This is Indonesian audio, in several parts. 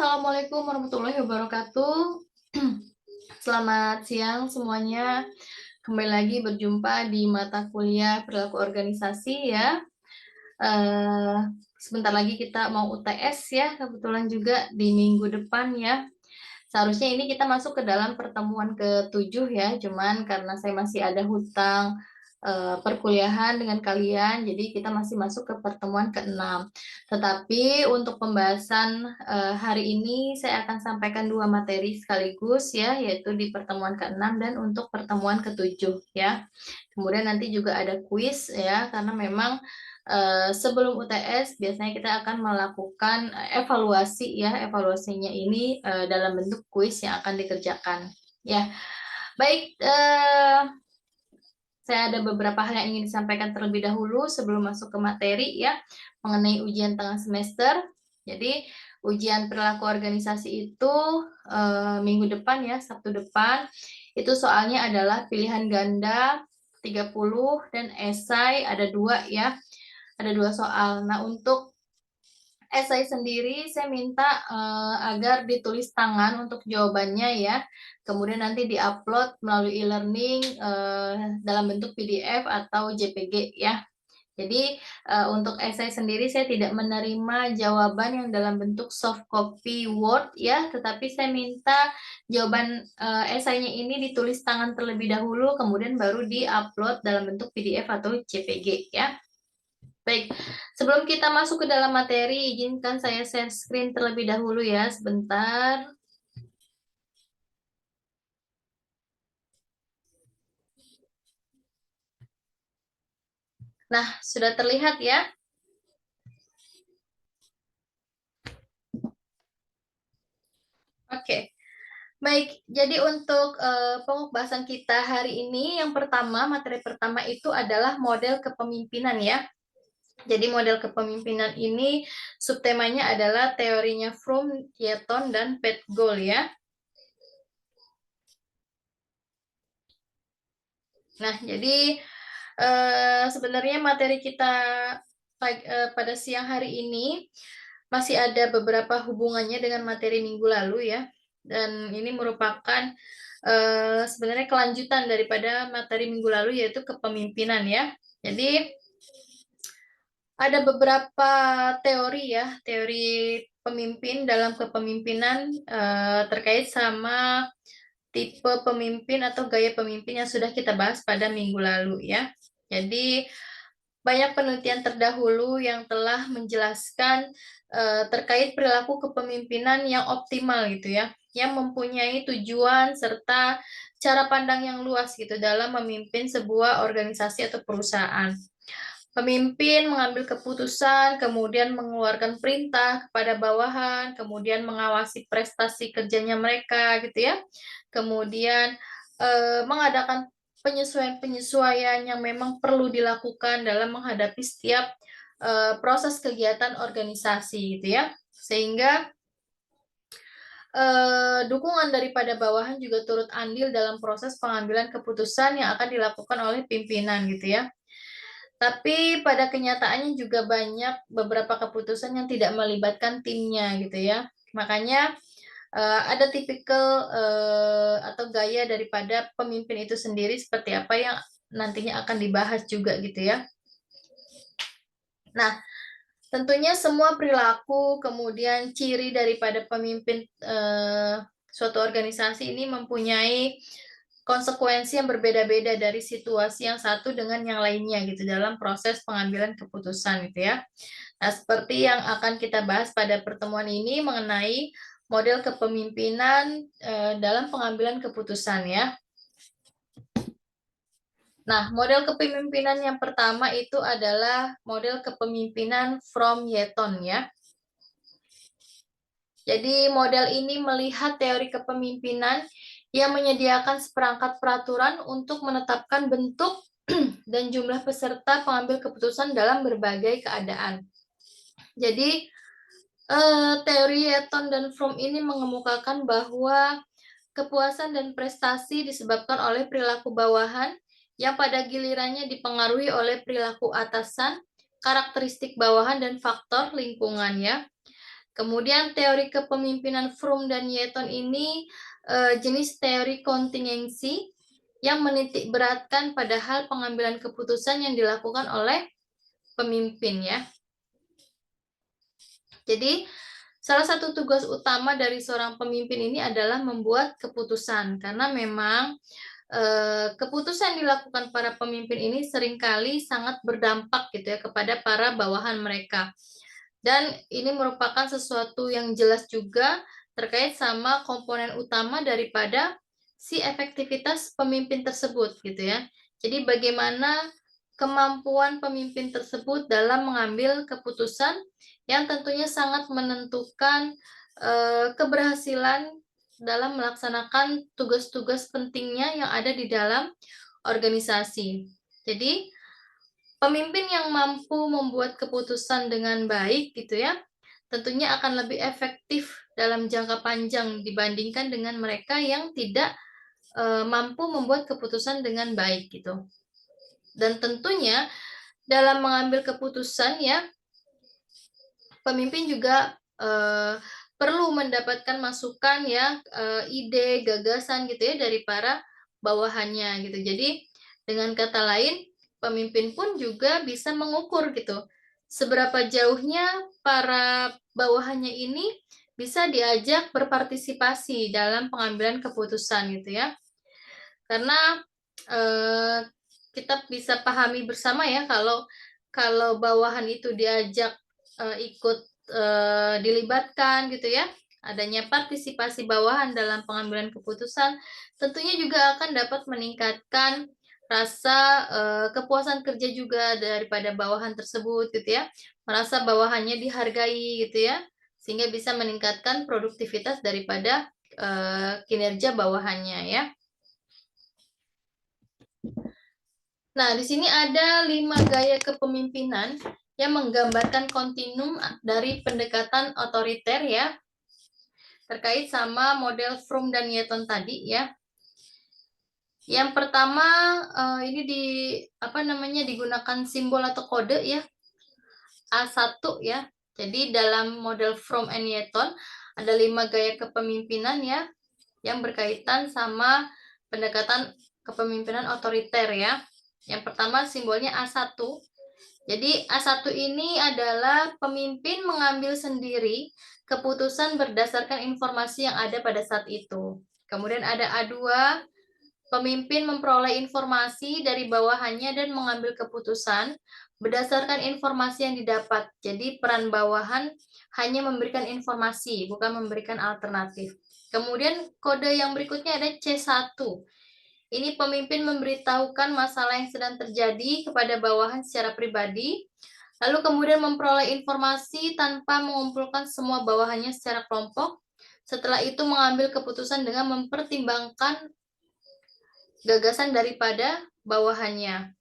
Assalamualaikum warahmatullahi wabarakatuh. Selamat siang semuanya. Kembali lagi berjumpa di mata kuliah perilaku organisasi ya. Eh, Sebentar lagi kita mau UTS ya, kebetulan juga di minggu depan ya. Seharusnya ini kita masuk ke dalam pertemuan ke-7 ya, cuman karena saya masih ada hutang perkuliahan dengan kalian, jadi kita masih masuk ke pertemuan ke-6. Tetapi untuk pembahasan hari ini saya akan sampaikan 2 materi sekaligus ya, yaitu di pertemuan ke-6 dan untuk pertemuan ke-7 ya. Kemudian nanti juga ada kuis ya, karena memang sebelum UTS biasanya kita akan melakukan evaluasi ya, evaluasinya ini dalam bentuk kuis yang akan dikerjakan. Ya, baik. Saya ada beberapa hal yang ingin disampaikan terlebih dahulu sebelum masuk ke materi ya, mengenai ujian tengah semester. Jadi ujian perilaku organisasi itu minggu depan ya, Sabtu depan. Itu soalnya adalah pilihan ganda 30 dan esai ada 2 ya. Ada 2 soal. Nah, untuk esai sendiri saya minta agar ditulis tangan untuk jawabannya ya. Kemudian nanti diupload melalui e-learning dalam bentuk PDF atau JPG ya. Jadi untuk esai sendiri saya tidak menerima jawaban yang dalam bentuk soft copy Word ya, tetapi saya minta jawaban esainya ini ditulis tangan terlebih dahulu, kemudian baru diupload dalam bentuk PDF atau JPG ya. Baik, sebelum kita masuk ke dalam materi, izinkan saya share screen terlebih dahulu ya, sebentar. Nah, sudah terlihat ya? Oke. Baik, jadi untuk pembahasan kita hari ini, yang pertama, materi pertama itu adalah model kepemimpinan ya. Jadi model kepemimpinan ini subtemanya adalah teorinya Fromm, Yeaton, dan Petgold ya. Nah, jadi sebenarnya materi kita pada siang hari ini masih ada beberapa hubungannya dengan materi minggu lalu ya. Dan ini merupakan sebenarnya kelanjutan daripada materi minggu lalu, yaitu kepemimpinan ya. Jadi ada beberapa teori ya, teori pemimpin dalam kepemimpinan terkait sama tipe pemimpin atau gaya pemimpin yang sudah kita bahas pada minggu lalu ya. Jadi banyak penelitian terdahulu yang telah menjelaskan terkait perilaku kepemimpinan yang optimal gitu ya, yang mempunyai tujuan serta cara pandang yang luas gitu dalam memimpin sebuah organisasi atau perusahaan. Pemimpin mengambil keputusan, kemudian mengeluarkan perintah kepada bawahan, kemudian mengawasi prestasi kerjanya mereka gitu ya. Kemudian mengadakan penyesuaian-penyesuaian yang memang perlu dilakukan dalam menghadapi setiap proses kegiatan organisasi gitu ya. Sehingga dukungan daripada bawahan juga turut andil dalam proses pengambilan keputusan yang akan dilakukan oleh pimpinan gitu ya. Tapi pada kenyataannya juga banyak beberapa keputusan yang tidak melibatkan timnya gitu ya. Makanya ada tipikal atau gaya daripada pemimpin itu sendiri seperti apa yang nantinya akan dibahas juga gitu ya. Nah, tentunya semua perilaku kemudian ciri daripada pemimpin suatu organisasi ini mempunyai konsekuensi yang berbeda-beda dari situasi yang satu dengan yang lainnya gitu dalam proses pengambilan keputusan gitu ya. Nah, seperti yang akan kita bahas pada pertemuan ini mengenai model kepemimpinan dalam pengambilan keputusan ya. Nah, model kepemimpinan yang pertama itu adalah model kepemimpinan Fromm Yeaton ya. Jadi model ini melihat teori kepemimpinan yang menyediakan seperangkat peraturan untuk menetapkan bentuk dan jumlah peserta pengambil keputusan dalam berbagai keadaan. Jadi teori Yeaton dan Fromm ini mengemukakan bahwa kepuasan dan prestasi disebabkan oleh perilaku bawahan yang pada gilirannya dipengaruhi oleh perilaku atasan, karakteristik bawahan, dan faktor lingkungannya. Kemudian teori kepemimpinan Fromm dan Newton ini jenis teori kontingensi yang menitik beratkan pada hal pengambilan keputusan yang dilakukan oleh pemimpin ya. Jadi salah satu tugas utama dari seorang pemimpin ini adalah membuat keputusan, karena memang keputusan yang dilakukan para pemimpin ini seringkali sangat berdampak gitu ya kepada para bawahan mereka. Dan ini merupakan sesuatu yang jelas juga terkait sama komponen utama daripada si efektivitas pemimpin tersebut gitu ya. Jadi bagaimana kemampuan pemimpin tersebut dalam mengambil keputusan yang tentunya sangat menentukan keberhasilan dalam melaksanakan tugas-tugas pentingnya yang ada di dalam organisasi. Jadi, pemimpin yang mampu membuat keputusan dengan baik gitu ya, tentunya akan lebih efektif dalam jangka panjang dibandingkan dengan mereka yang tidak mampu membuat keputusan dengan baik gitu. Dan tentunya dalam mengambil keputusan ya, pemimpin juga perlu mendapatkan masukan ya, ide, gagasan gitu ya dari para bawahannya gitu. Jadi dengan kata lain, pemimpin pun juga bisa mengukur gitu, seberapa jauhnya para bawahannya ini bisa diajak berpartisipasi dalam pengambilan keputusan gitu ya. Karena kita bisa pahami bersama ya kalau bawahan itu diajak ikut dilibatkan gitu ya, adanya partisipasi bawahan dalam pengambilan keputusan, tentunya juga akan dapat meningkatkan rasa kepuasan kerja juga daripada bawahan tersebut gitu ya, merasa bawahannya dihargai gitu ya, sehingga bisa meningkatkan produktivitas daripada kinerja bawahannya ya. Nah, di sini ada 5 gaya kepemimpinan yang menggambarkan kontinum dari pendekatan otoriter ya, terkait sama model Fromm dan Newton tadi ya. Yang pertama ini digunakan simbol atau kode ya, A1 ya. Jadi dalam model Fromm and Newton ada 5 gaya kepemimpinan ya yang berkaitan sama pendekatan kepemimpinan otoriter ya. Yang pertama simbolnya A1. Jadi A1 ini adalah pemimpin mengambil sendiri keputusan berdasarkan informasi yang ada pada saat itu. Kemudian ada A2, pemimpin memperoleh informasi dari bawahannya dan mengambil keputusan berdasarkan informasi yang didapat. Jadi peran bawahan hanya memberikan informasi, bukan memberikan alternatif. Kemudian kode yang berikutnya ada C1. Ini pemimpin memberitahukan masalah yang sedang terjadi kepada bawahan secara pribadi, lalu kemudian memperoleh informasi tanpa mengumpulkan semua bawahannya secara kelompok. Setelah itu mengambil keputusan dengan mempertimbangkan gagasan daripada bawahannya.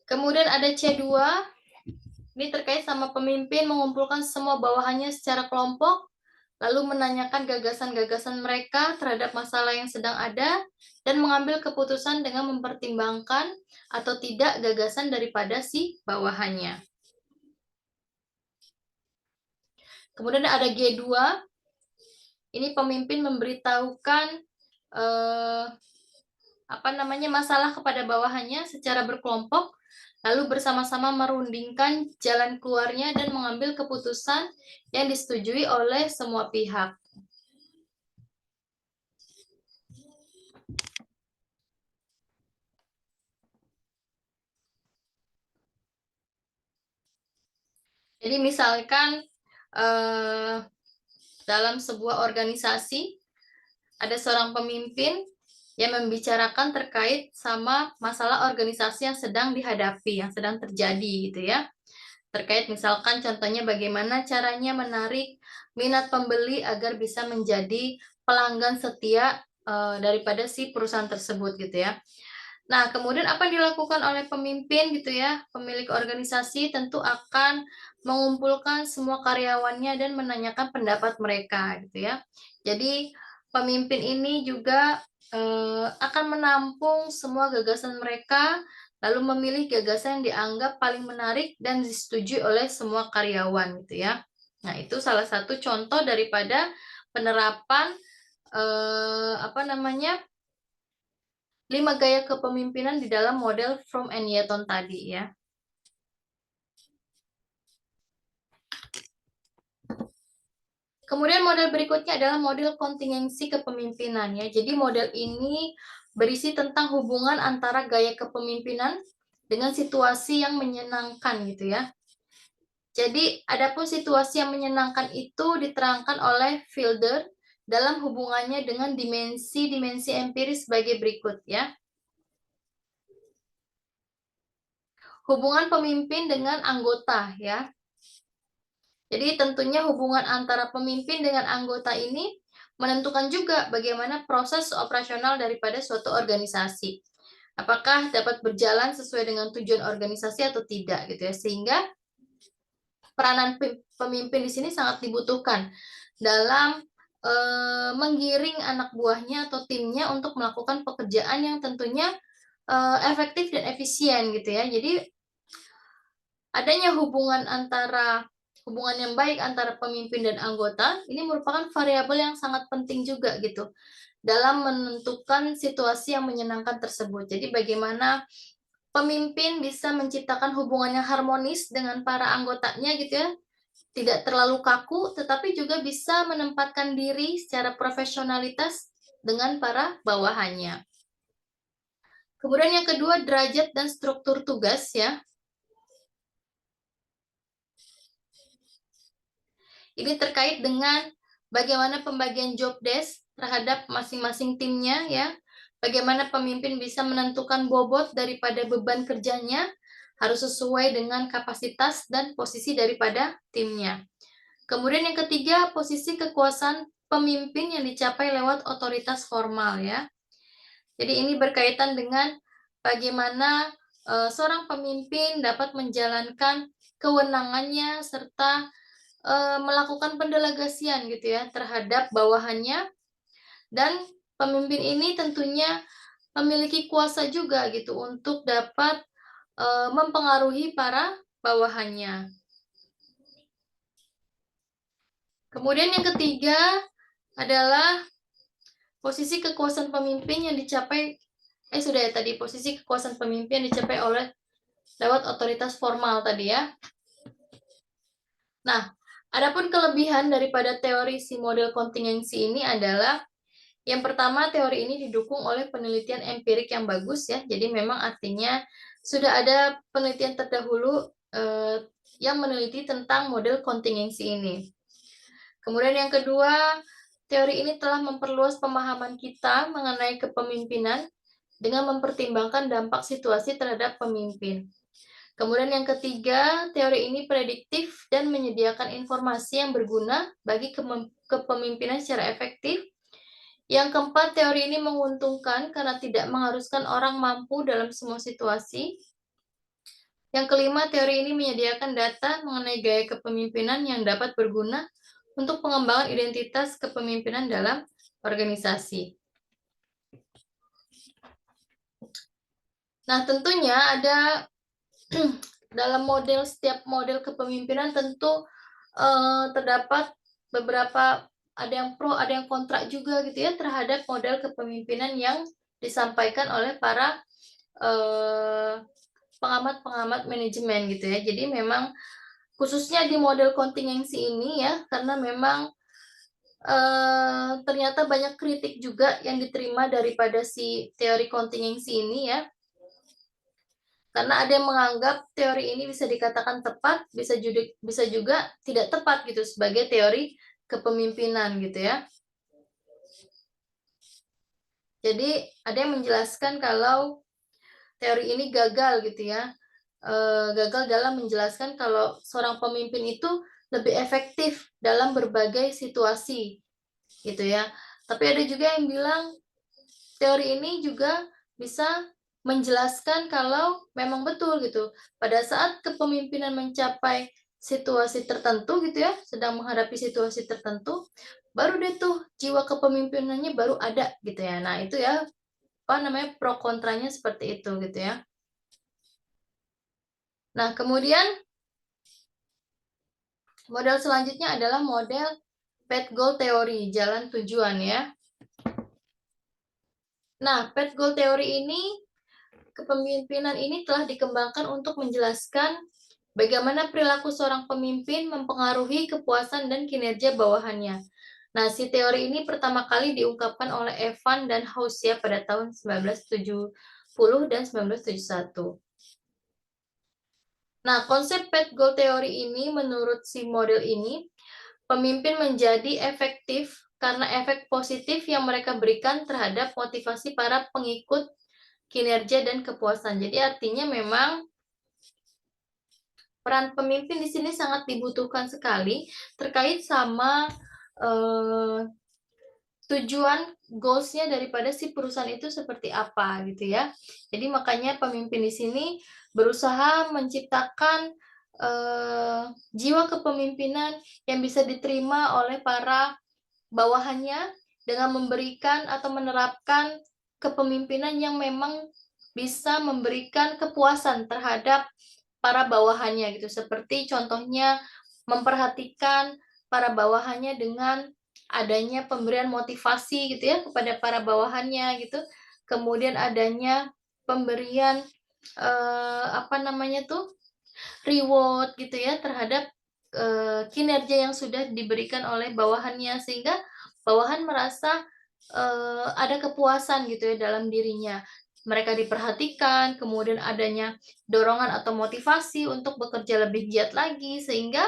Kemudian ada C2, ini terkait sama pemimpin mengumpulkan semua bawahannya secara kelompok, lalu menanyakan gagasan-gagasan mereka terhadap masalah yang sedang ada, dan mengambil keputusan dengan mempertimbangkan atau tidak gagasan daripada si bawahannya. Kemudian ada G2, ini pemimpin memberitahukan masalah kepada bawahannya secara berkelompok, lalu bersama-sama merundingkan jalan keluarnya dan mengambil keputusan yang disetujui oleh semua pihak. Jadi misalkan dalam sebuah organisasi ada seorang pemimpin yang membicarakan terkait sama masalah organisasi yang sedang dihadapi, yang sedang terjadi gitu ya. Terkait misalkan contohnya bagaimana caranya menarik minat pembeli agar bisa menjadi pelanggan setia daripada si perusahaan tersebut gitu ya. Nah, kemudian apa yang dilakukan oleh pemimpin gitu ya, pemilik organisasi tentu akan mengumpulkan semua karyawannya dan menanyakan pendapat mereka gitu ya. Jadi pemimpin ini juga akan menampung semua gagasan mereka, lalu memilih gagasan yang dianggap paling menarik dan disetujui oleh semua karyawan gitu ya. Nah, itu salah satu contoh daripada penerapan 5 gaya kepemimpinan di dalam model Fromm and Yeaton tadi ya. Kemudian model berikutnya adalah model kontingensi kepemimpinan ya. Jadi model ini berisi tentang hubungan antara gaya kepemimpinan dengan situasi yang menyenangkan gitu ya. Jadi adapun situasi yang menyenangkan itu diterangkan oleh Fielder dalam hubungannya dengan dimensi-dimensi empiris sebagai berikut ya. Hubungan pemimpin dengan anggota ya. Jadi tentunya hubungan antara pemimpin dengan anggota ini menentukan juga bagaimana proses operasional daripada suatu organisasi. Apakah dapat berjalan sesuai dengan tujuan organisasi atau tidak gitu ya. Sehingga peranan pemimpin di sini sangat dibutuhkan dalam menggiring anak buahnya atau timnya untuk melakukan pekerjaan yang tentunya efektif dan efisien gitu ya. Jadi adanya hubungan yang baik antara pemimpin dan anggota ini merupakan variabel yang sangat penting juga gitu dalam menentukan situasi yang menyenangkan tersebut. Jadi bagaimana pemimpin bisa menciptakan hubungan yang harmonis dengan para anggotanya gitu ya. Tidak terlalu kaku tetapi juga bisa menempatkan diri secara profesionalitas dengan para bawahannya. Kemudian yang kedua derajat dan struktur tugas ya. Ini terkait dengan bagaimana pembagian job desk terhadap masing-masing timnya ya. Bagaimana pemimpin bisa menentukan bobot daripada beban kerjanya harus sesuai dengan kapasitas dan posisi daripada timnya. Kemudian yang ketiga, posisi kekuasaan pemimpin yang dicapai lewat otoritas formal ya. Jadi ini berkaitan dengan bagaimana seorang pemimpin dapat menjalankan kewenangannya serta melakukan pendelegasian gitu ya terhadap bawahannya, dan pemimpin ini tentunya memiliki kuasa juga gitu untuk dapat mempengaruhi para bawahannya. Kemudian yang ketiga adalah posisi kekuasaan pemimpin yang dicapai sudah ya tadi posisi kekuasaan pemimpin yang dicapai oleh lewat otoritas formal tadi ya. Nah, adapun kelebihan daripada teori si model kontingensi ini adalah yang pertama, teori ini didukung oleh penelitian empirik yang bagus ya. Jadi memang artinya sudah ada penelitian terdahulu yang meneliti tentang model kontingensi ini. Kemudian yang kedua, teori ini telah memperluas pemahaman kita mengenai kepemimpinan dengan mempertimbangkan dampak situasi terhadap pemimpin. Kemudian yang ketiga, teori ini prediktif dan menyediakan informasi yang berguna bagi kepemimpinan secara efektif. Yang keempat, teori ini menguntungkan karena tidak mengharuskan orang mampu dalam semua situasi. Yang kelima, teori ini menyediakan data mengenai gaya kepemimpinan yang dapat berguna untuk pengembangan identitas kepemimpinan dalam organisasi. Nah, tentunya ada dalam setiap model kepemimpinan tentu terdapat beberapa ada yang pro, ada yang kontra juga gitu ya terhadap model kepemimpinan yang disampaikan oleh para pengamat-pengamat manajemen gitu ya. Jadi memang khususnya di model kontingensi ini ya, karena memang ternyata banyak kritik juga yang diterima daripada si teori kontingensi ini ya. Karena ada yang menganggap teori ini bisa dikatakan tepat, bisa juga tidak tepat gitu sebagai teori kepemimpinan gitu ya. Jadi ada yang menjelaskan kalau teori ini gagal gitu ya. Gagal dalam menjelaskan kalau seorang pemimpin itu lebih efektif dalam berbagai situasi gitu ya. Tapi ada juga yang bilang teori ini juga bisa menjelaskan kalau memang betul gitu. Pada saat kepemimpinan mencapai situasi tertentu gitu ya, sedang menghadapi situasi tertentu, baru deh tuh jiwa kepemimpinannya baru ada gitu ya. Nah, itu ya pro kontranya seperti itu gitu ya. Nah, kemudian model selanjutnya adalah model path goal theory, jalan tujuan ya. Nah, path goal theory ini, kepemimpinan ini telah dikembangkan untuk menjelaskan bagaimana perilaku seorang pemimpin mempengaruhi kepuasan dan kinerja bawahannya. Nah, si teori ini pertama kali diungkapkan oleh Evan dan Hausia pada tahun 1970 dan 1971. Nah, konsep path goal theory ini menurut si model ini, pemimpin menjadi efektif karena efek positif yang mereka berikan terhadap motivasi para pengikut kinerja dan kepuasan. Jadi artinya memang peran pemimpin di sini sangat dibutuhkan sekali terkait sama tujuan goals-nya daripada si perusahaan itu seperti apa gitu ya. Jadi makanya pemimpin di sini berusaha menciptakan jiwa kepemimpinan yang bisa diterima oleh para bawahannya dengan memberikan atau menerapkan kepemimpinan yang memang bisa memberikan kepuasan terhadap para bawahannya gitu. Seperti contohnya memperhatikan para bawahannya dengan adanya pemberian motivasi gitu ya kepada para bawahannya gitu. Kemudian adanya pemberian apa namanya tuh reward gitu ya terhadap kinerja yang sudah diberikan oleh bawahannya sehingga bawahan merasa ada kepuasan gitu ya dalam dirinya. Mereka diperhatikan, kemudian adanya dorongan atau motivasi untuk bekerja lebih giat lagi sehingga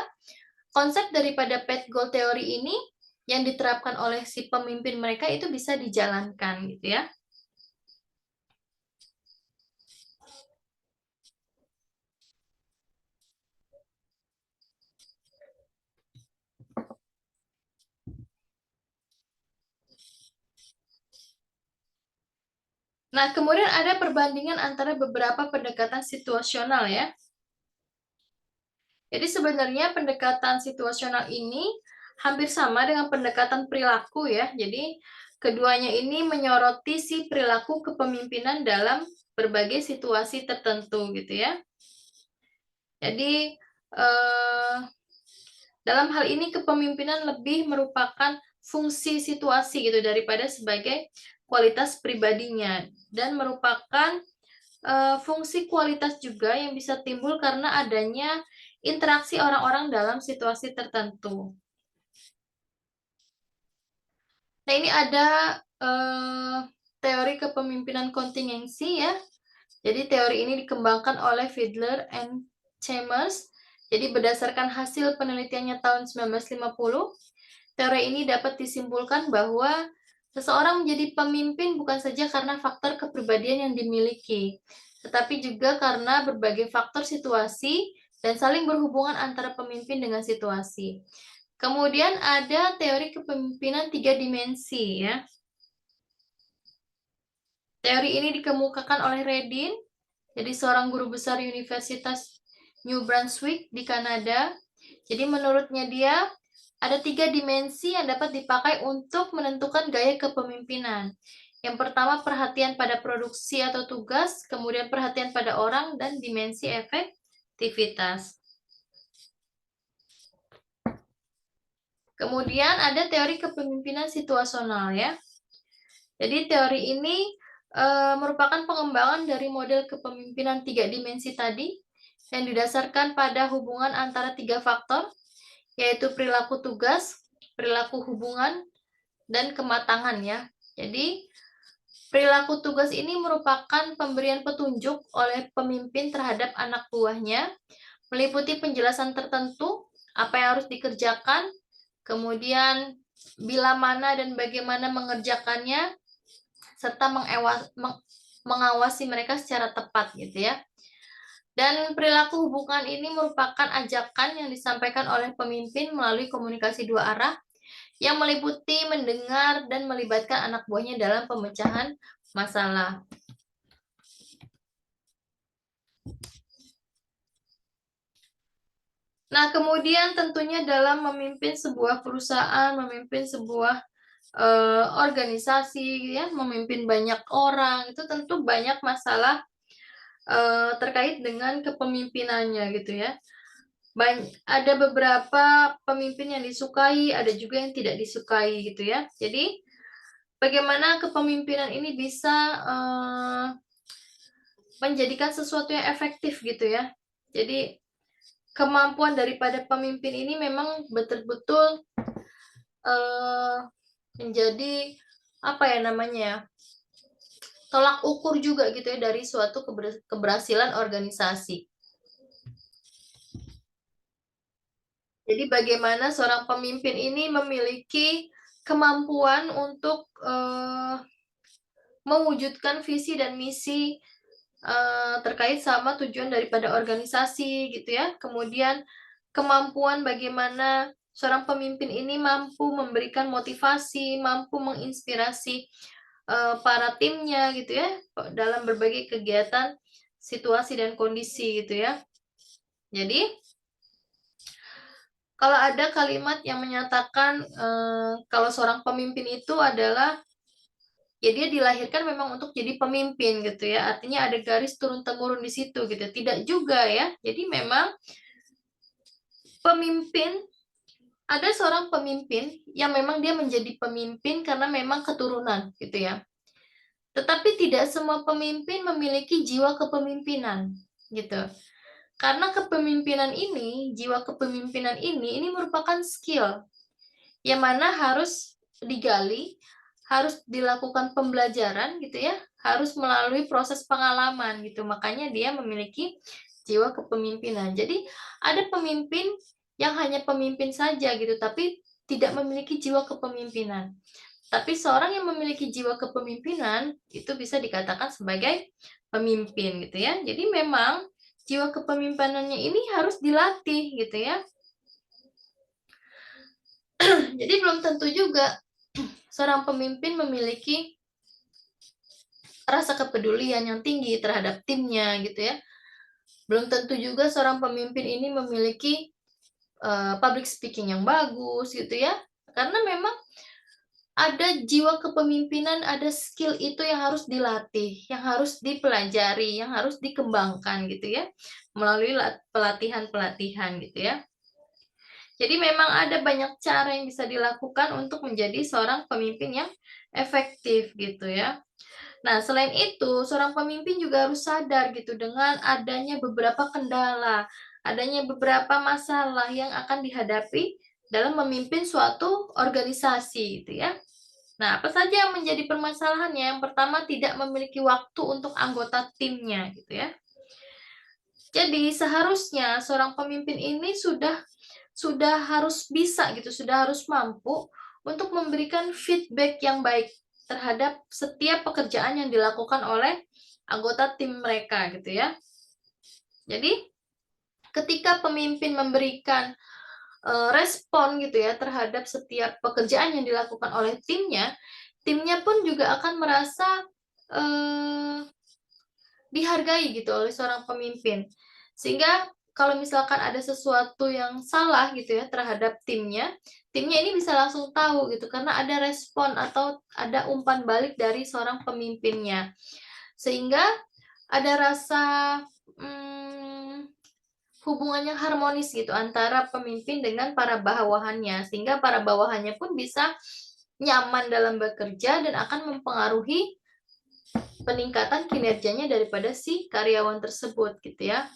konsep daripada path goal theory ini yang diterapkan oleh si pemimpin mereka itu bisa dijalankan gitu ya. Nah, kemudian ada perbandingan antara beberapa pendekatan situasional ya. Jadi sebenarnya pendekatan situasional ini hampir sama dengan pendekatan perilaku ya. Jadi keduanya ini menyoroti si perilaku kepemimpinan dalam berbagai situasi tertentu gitu ya. Jadi dalam hal ini kepemimpinan lebih merupakan fungsi situasi gitu daripada sebagai kualitas pribadinya dan merupakan fungsi kualitas juga yang bisa timbul karena adanya interaksi orang-orang dalam situasi tertentu. Nah, ini ada teori kepemimpinan kontingensi ya. Jadi teori ini dikembangkan oleh Fiedler and Chambers. Jadi berdasarkan hasil penelitiannya tahun 1950, teori ini dapat disimpulkan bahwa seseorang menjadi pemimpin bukan saja karena faktor kepribadian yang dimiliki, tetapi juga karena berbagai faktor situasi dan saling berhubungan antara pemimpin dengan situasi. Kemudian ada teori kepemimpinan 3 dimensi ya. Teori ini dikemukakan oleh Redin, jadi seorang guru besar Universitas New Brunswick di Kanada. Jadi menurutnya dia ada 3 dimensi yang dapat dipakai untuk menentukan gaya kepemimpinan. Yang pertama perhatian pada produksi atau tugas, kemudian perhatian pada orang, dan dimensi efektivitas. Kemudian ada teori kepemimpinan situasional ya. Jadi teori ini merupakan pengembangan dari model kepemimpinan 3 dimensi tadi yang didasarkan pada hubungan antara 3 faktor, yaitu perilaku tugas, perilaku hubungan, dan kematangan ya. Jadi perilaku tugas ini merupakan pemberian petunjuk oleh pemimpin terhadap anak buahnya, meliputi penjelasan tertentu apa yang harus dikerjakan, kemudian bila mana dan bagaimana mengerjakannya, serta mengawasi mereka secara tepat gitu ya. Dan perilaku hubungan ini merupakan ajakan yang disampaikan oleh pemimpin melalui komunikasi 2 arah yang meliputi mendengar dan melibatkan anak buahnya dalam pemecahan masalah. Nah, kemudian tentunya dalam memimpin sebuah perusahaan, memimpin sebuah organisasi ya, memimpin banyak orang, itu tentu banyak masalah terkait dengan kepemimpinannya gitu ya. Ada beberapa pemimpin yang disukai, ada juga yang tidak disukai gitu ya. Jadi bagaimana kepemimpinan ini bisa menjadikan sesuatu yang efektif gitu ya. Jadi kemampuan daripada pemimpin ini memang betul-betul menjadi apa ya namanya ya, tolak ukur juga gitu ya dari suatu keberhasilan organisasi. Jadi bagaimana seorang pemimpin ini memiliki kemampuan untuk mewujudkan visi dan misi terkait sama tujuan daripada organisasi gitu ya. Kemudian kemampuan bagaimana seorang pemimpin ini mampu memberikan motivasi, mampu menginspirasi para timnya gitu ya dalam berbagai kegiatan, situasi dan kondisi gitu ya. Jadi kalau ada kalimat yang menyatakan kalau seorang pemimpin itu adalah ya dia dilahirkan memang untuk jadi pemimpin gitu ya. Artinya ada garis turun-temurun di situ gitu. Tidak juga ya. Jadi memang pemimpin ada seorang pemimpin yang memang dia menjadi pemimpin karena memang keturunan gitu ya. Tetapi tidak semua pemimpin memiliki jiwa kepemimpinan gitu. Karena kepemimpinan ini, jiwa kepemimpinan ini merupakan skill yang mana harus digali, harus dilakukan pembelajaran gitu ya, harus melalui proses pengalaman gitu. Makanya dia memiliki jiwa kepemimpinan. Jadi ada pemimpin yang hanya pemimpin saja gitu, tapi tidak memiliki jiwa kepemimpinan. Tapi seorang yang memiliki jiwa kepemimpinan itu bisa dikatakan sebagai pemimpin gitu ya. Jadi memang jiwa kepemimpinannya ini harus dilatih gitu ya. Jadi belum tentu juga seorang pemimpin memiliki rasa kepedulian yang tinggi terhadap timnya gitu ya. Belum tentu juga seorang pemimpin ini memiliki public speaking yang bagus gitu ya. Karena memang ada jiwa kepemimpinan, ada skill itu yang harus dilatih, yang harus dipelajari, yang harus dikembangkan gitu ya, melalui pelatihan-pelatihan gitu ya. Jadi memang ada banyak cara yang bisa dilakukan untuk menjadi seorang pemimpin yang efektif gitu ya. Nah, selain itu, seorang pemimpin juga harus sadar gitu dengan adanya beberapa kendala, adanya beberapa masalah yang akan dihadapi dalam memimpin suatu organisasi gitu ya. Nah, apa saja yang menjadi permasalahannya? Yang pertama, tidak memiliki waktu untuk anggota timnya gitu ya. Jadi seharusnya seorang pemimpin ini sudah harus bisa gitu, sudah harus mampu untuk memberikan feedback yang baik terhadap setiap pekerjaan yang dilakukan oleh anggota tim mereka gitu ya. Jadi ketika pemimpin memberikan respon gitu ya terhadap setiap pekerjaan yang dilakukan oleh timnya, timnya pun juga akan merasa dihargai gitu oleh seorang pemimpin. Sehingga kalau misalkan ada sesuatu yang salah gitu ya terhadap timnya, timnya ini bisa langsung tahu gitu karena ada respon atau ada umpan balik dari seorang pemimpinnya. Sehingga ada rasa hubungan yang harmonis gitu antara pemimpin dengan para bawahannya, sehingga para bawahannya pun bisa nyaman dalam bekerja dan akan mempengaruhi peningkatan kinerjanya daripada si karyawan tersebut gitu ya.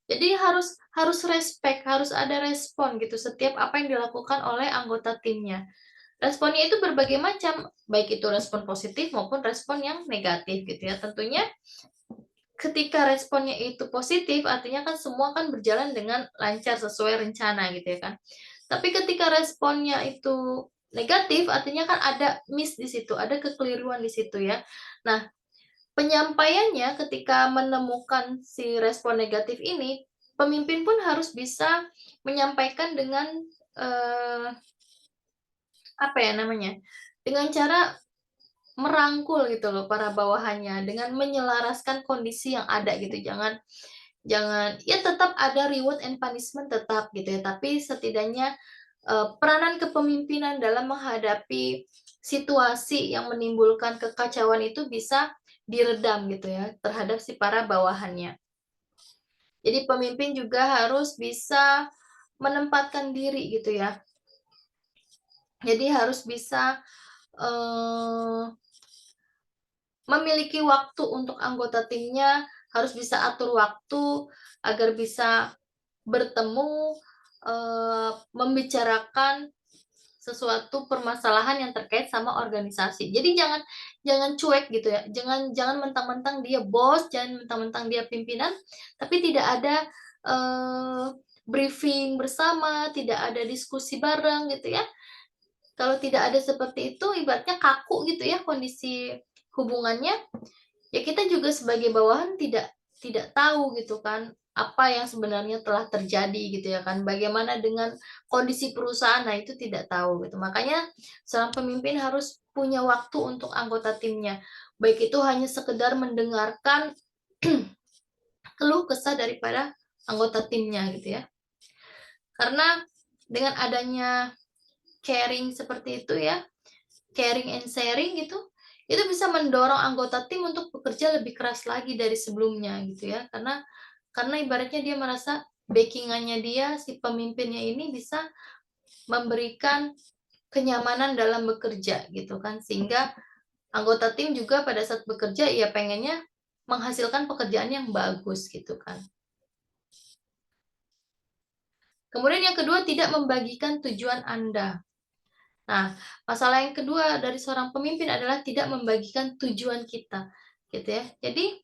Jadi harus respect, harus ada respon gitu setiap apa yang dilakukan oleh anggota timnya. Responnya itu berbagai macam, baik itu respon positif maupun respon yang negatif gitu ya. Tentunya ketika responnya itu positif, artinya kan semua kan berjalan dengan lancar sesuai rencana gitu ya kan. Tapi ketika responnya itu negatif, artinya kan ada miss di situ, ada kekeliruan di situ ya. Nah, penyampaiannya ketika menemukan si respon negatif ini, pemimpin pun harus bisa menyampaikan dengan apa ya namanya? Dengan cara merangkul gitu loh para bawahannya dengan menyelaraskan kondisi yang ada gitu. Jangan jangan ya tetap ada reward and punishment tetap gitu ya, tapi setidaknya peranan kepemimpinan dalam menghadapi situasi yang menimbulkan kekacauan itu bisa diredam gitu ya terhadap si para bawahannya. Jadi pemimpin juga harus bisa menempatkan diri gitu ya. Jadi harus bisa memiliki waktu untuk anggota timnya, harus bisa atur waktu agar bisa bertemu, membicarakan sesuatu permasalahan yang terkait sama organisasi. Jadi jangan jangan cuek gitu ya, jangan jangan mentang-mentang dia bos, jangan mentang-mentang dia pimpinan, tapi tidak ada, eee, briefing bersama, tidak ada diskusi bareng gitu ya. Kalau tidak ada seperti itu, ibaratnya kaku gitu ya kondisi hubungannya, ya kita juga sebagai bawahan tidak tidak tahu gitu kan, apa yang sebenarnya telah terjadi gitu ya kan, bagaimana dengan kondisi perusahaan, nah itu tidak tahu gitu. Makanya seorang pemimpin harus punya waktu untuk anggota timnya, baik itu hanya sekedar mendengarkan keluh kesah daripada anggota timnya gitu ya. Karena dengan adanya caring seperti itu ya, caring and sharing gitu, itu bisa mendorong anggota tim untuk bekerja lebih keras lagi dari sebelumnya gitu ya. Karena ibaratnya dia merasa backing-annya dia, si pemimpinnya ini bisa memberikan kenyamanan dalam bekerja gitu kan. Sehingga anggota tim juga pada saat bekerja ya pengennya menghasilkan pekerjaan yang bagus gitu kan. Kemudian yang kedua, tidak membagikan tujuan Anda. Nah, masalah yang kedua dari seorang pemimpin adalah tidak membagikan tujuan kita, gitu ya. Jadi,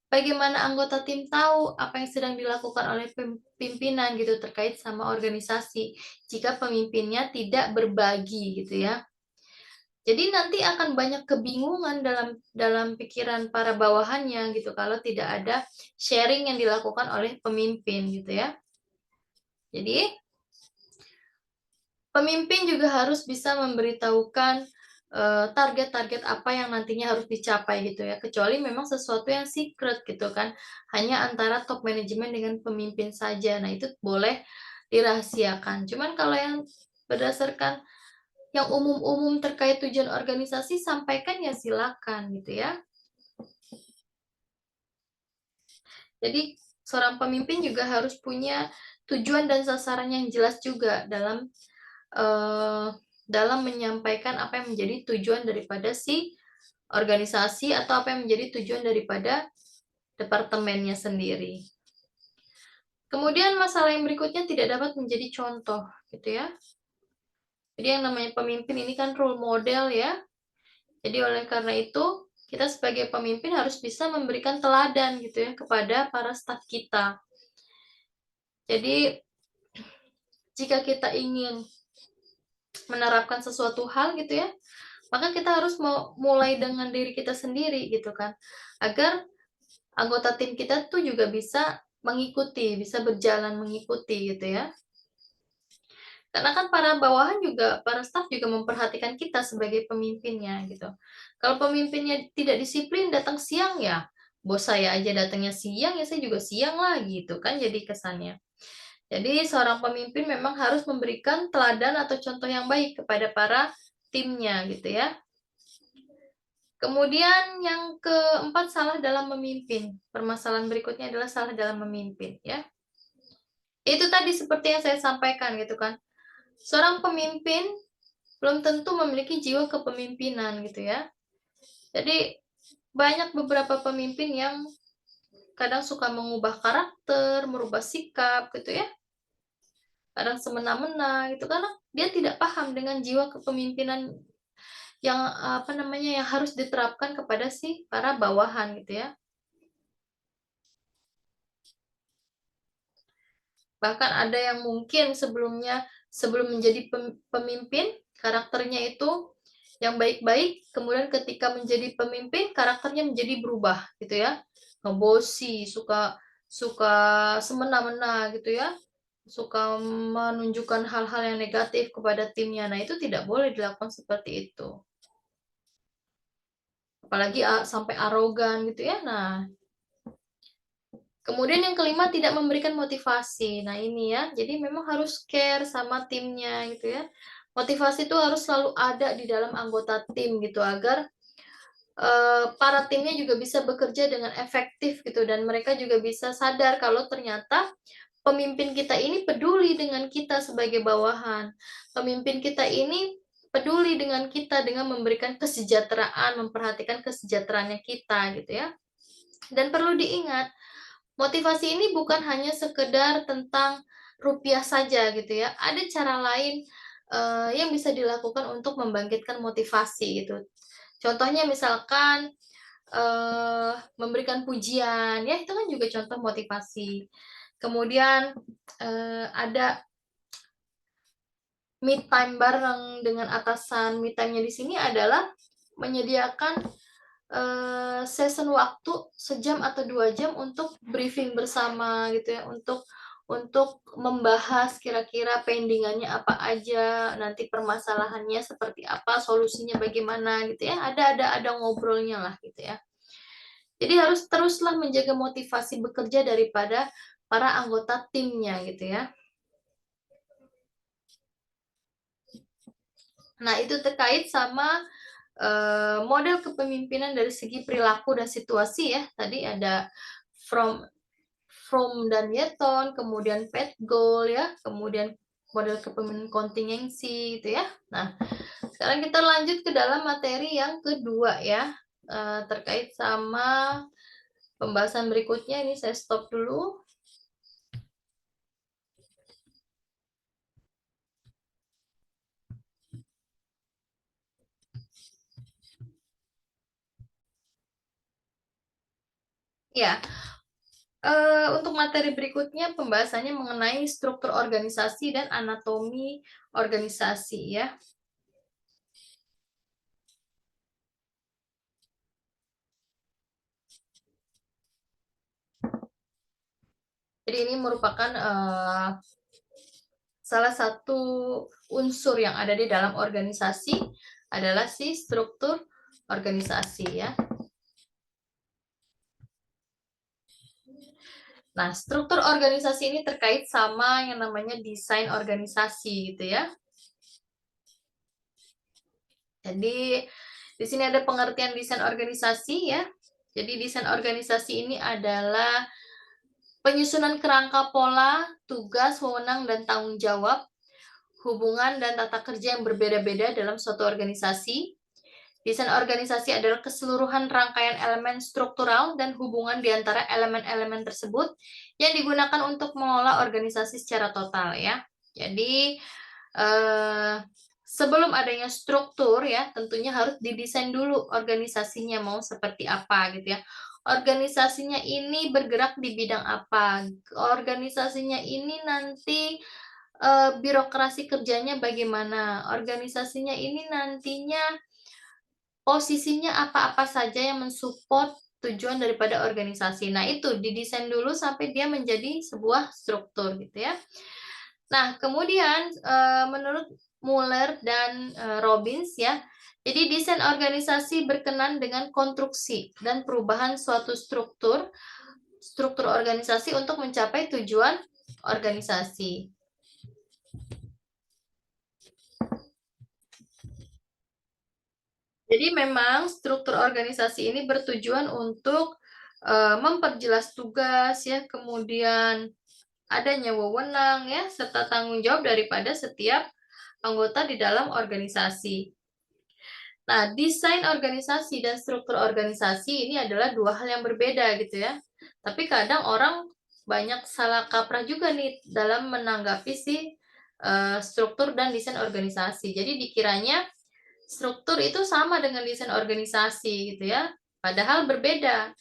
bagaimana anggota tim tahu apa yang sedang dilakukan oleh pimpinan gitu terkait sama organisasi jika pemimpinnya tidak berbagi gitu ya. Jadi nanti akan banyak kebingungan dalam dalam pikiran para bawahannya gitu kalau tidak ada sharing yang dilakukan oleh pemimpin gitu ya. Jadi pemimpin juga harus bisa memberitahukan, target-target apa yang nantinya harus dicapai gitu ya, kecuali memang sesuatu yang secret gitu kan, hanya antara top manajemen dengan pemimpin saja. Nah, itu boleh dirahasiakan. Cuman kalau yang berdasarkan yang umum-umum terkait tujuan organisasi, sampaikan ya silakan gitu ya. Jadi, seorang pemimpin juga harus punya tujuan dan sasaran yang jelas juga eee, dalam menyampaikan apa yang menjadi tujuan daripada si organisasi atau apa yang menjadi tujuan daripada departemennya sendiri. Kemudian masalah yang berikutnya tidak dapat menjadi contoh, gitu ya. Jadi yang namanya pemimpin ini kan role model ya. Jadi oleh karena itu, kita sebagai pemimpin harus bisa memberikan teladan gitu ya kepada para staf kita. Jadi jika kita ingin menerapkan sesuatu hal gitu ya, maka kita harus mulai dengan diri kita sendiri gitu kan, agar anggota tim kita tuh juga bisa mengikuti, bisa berjalan mengikuti gitu ya. Karena kan para bawahan juga, para staf juga memperhatikan kita sebagai pemimpinnya gitu. Kalau pemimpinnya tidak disiplin, datang siang ya, bos saya aja datangnya siang, ya saya juga siang lah gitu kan jadi kesannya. Jadi seorang pemimpin memang harus memberikan teladan atau contoh yang baik kepada para timnya gitu ya. Kemudian yang keempat, salah dalam memimpin. Permasalahan berikutnya adalah salah dalam memimpin ya. Itu tadi seperti yang saya sampaikan gitu kan. Seorang pemimpin belum tentu memiliki jiwa kepemimpinan gitu ya. Jadi banyak beberapa pemimpin yang kadang suka mengubah karakter, merubah sikap gitu ya. Kadang semena-mena gitu karena dia tidak paham dengan jiwa kepemimpinan yang apa namanya yang harus diterapkan kepada si para bawahan gitu ya. Bahkan ada yang mungkin sebelumnya, sebelum menjadi pemimpin, karakternya itu yang baik-baik, kemudian ketika menjadi pemimpin, karakternya menjadi berubah, gitu ya. Ngebosi, suka suka semena-mena, gitu ya. Suka menunjukkan hal-hal yang negatif kepada timnya. Nah, itu tidak boleh dilakukan seperti itu. Apalagi sampai arogan, gitu ya. Nah, kemudian yang kelima, tidak memberikan motivasi. Nah ini ya, jadi memang harus care sama timnya gitu ya. Motivasi itu harus selalu ada di dalam anggota tim gitu agar para timnya juga bisa bekerja dengan efektif gitu, dan mereka juga bisa sadar kalau ternyata pemimpin kita ini peduli dengan kita sebagai bawahan. Pemimpin kita ini peduli dengan kita dengan memberikan kesejahteraan, memperhatikan kesejahteraannya kita gitu ya. Dan perlu diingat, motivasi ini bukan hanya sekedar tentang rupiah saja gitu ya. Ada cara lain yang bisa dilakukan untuk membangkitkan motivasi gitu. Contohnya misalkan memberikan pujian, ya itu kan juga contoh motivasi. Kemudian ada me time bareng dengan atasan. Me time-nya di sini adalah menyediakan session waktu sejam atau 2 jam untuk briefing bersama gitu ya, untuk membahas kira-kira pendingannya apa aja, nanti permasalahannya seperti apa, solusinya bagaimana gitu ya. Ada ngobrolnya lah gitu ya. Jadi harus teruslah menjaga motivasi bekerja daripada para anggota timnya gitu ya. Nah, itu terkait sama model kepemimpinan dari segi perilaku dan situasi ya. Tadi ada From dan Yeton, kemudian Pat Goal ya, kemudian model kepemimpinan kontingensi gitu ya. Nah, sekarang kita lanjut ke dalam materi yang kedua ya, terkait sama pembahasan berikutnya. Ini saya stop dulu. Ya, untuk materi berikutnya pembahasannya mengenai struktur organisasi dan anatomi organisasi ya. Jadi ini merupakan salah satu unsur yang ada di dalam organisasi adalah si struktur organisasi ya. Nah, struktur organisasi ini terkait sama yang namanya desain organisasi gitu ya. Jadi di sini ada pengertian desain organisasi ya. Jadi desain organisasi ini adalah penyusunan kerangka pola, tugas, wewenang, dan tanggung jawab, hubungan dan tata kerja yang berbeda-beda dalam suatu organisasi. Desain organisasi adalah keseluruhan rangkaian elemen struktural dan hubungan di antara elemen-elemen tersebut yang digunakan untuk mengolah organisasi secara total ya. Jadi sebelum adanya struktur ya, tentunya harus didesain dulu organisasinya mau seperti apa gitu ya. Organisasinya ini bergerak di bidang apa? Organisasinya ini nanti birokrasi kerjanya bagaimana? Organisasinya ini nantinya posisinya apa-apa saja yang mensupport tujuan daripada organisasi. Nah, itu didesain dulu sampai dia menjadi sebuah struktur gitu ya. Nah, kemudian menurut Muller dan Robbins ya, jadi desain organisasi berkenan dengan konstruksi dan perubahan suatu struktur organisasi untuk mencapai tujuan organisasi. Jadi memang struktur organisasi ini bertujuan untuk memperjelas tugas ya, kemudian adanya wewenang ya, serta tanggung jawab daripada setiap anggota di dalam organisasi. Nah, desain organisasi dan struktur organisasi ini adalah dua hal yang berbeda gitu ya. Tapi kadang orang banyak salah kaprah juga nih dalam menanggapi si struktur dan desain organisasi. Jadi dikiranya struktur itu sama dengan desain organisasi gitu ya. Padahal berbeda.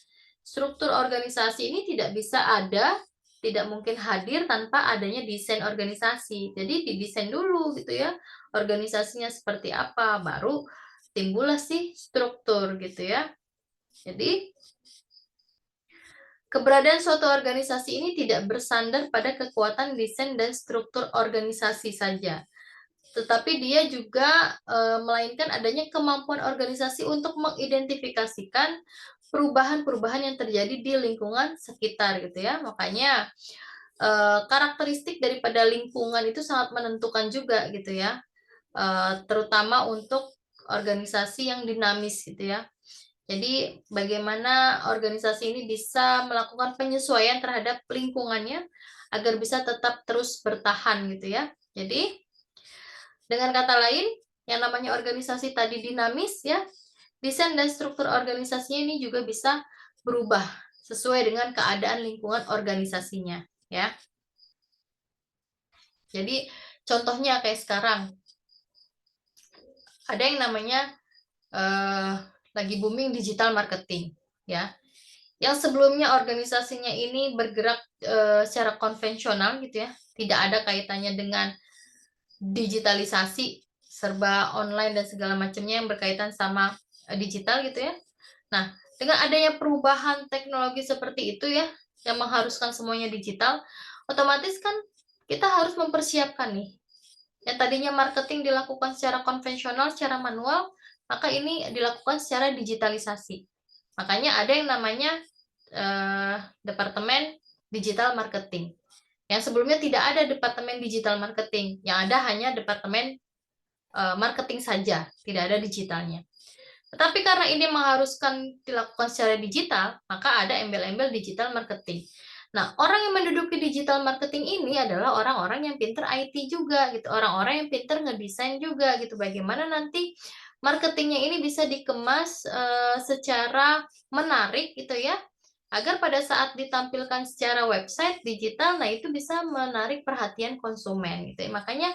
Struktur organisasi ini tidak bisa ada, tidak mungkin hadir tanpa adanya desain organisasi. Jadi didesain dulu gitu ya. Organisasinya seperti apa, baru timbullah sih struktur gitu ya. Jadi keberadaan suatu organisasi ini tidak bersandar pada kekuatan desain dan struktur organisasi saja, tetapi dia juga melainkan adanya kemampuan organisasi untuk mengidentifikasikan perubahan-perubahan yang terjadi di lingkungan sekitar gitu ya. Makanya karakteristik daripada lingkungan itu sangat menentukan juga gitu ya, terutama untuk organisasi yang dinamis gitu ya. Jadi bagaimana organisasi ini bisa melakukan penyesuaian terhadap lingkungannya agar bisa tetap terus bertahan gitu ya. Jadi dengan kata lain, yang namanya organisasi tadi dinamis ya, desain dan struktur organisasinya ini juga bisa berubah sesuai dengan keadaan lingkungan organisasinya ya. Jadi contohnya kayak sekarang ada yang namanya lagi booming digital marketing ya. Yang sebelumnya organisasinya ini bergerak secara konvensional gitu ya, tidak ada kaitannya dengan digitalisasi, serba online dan segala macamnya yang berkaitan sama digital gitu ya. Nah, dengan adanya perubahan teknologi seperti itu ya, yang mengharuskan semuanya digital, otomatis kan kita harus mempersiapkan nih. Yang tadinya marketing dilakukan secara konvensional, secara manual, maka ini dilakukan secara digitalisasi. Makanya ada yang namanya departemen digital marketing. Yang sebelumnya tidak ada departemen digital marketing, yang ada hanya departemen marketing saja, tidak ada digitalnya. Tetapi karena ini mengharuskan dilakukan secara digital, maka ada embel-embel digital marketing. Nah, orang yang menduduki digital marketing ini adalah orang-orang yang pinter IT juga gitu, orang-orang yang pinter ngedesain juga gitu. Bagaimana nanti marketingnya ini bisa dikemas secara menarik gitu ya, agar pada saat ditampilkan secara website digital, nah itu bisa menarik perhatian konsumen gitu ya. Makanya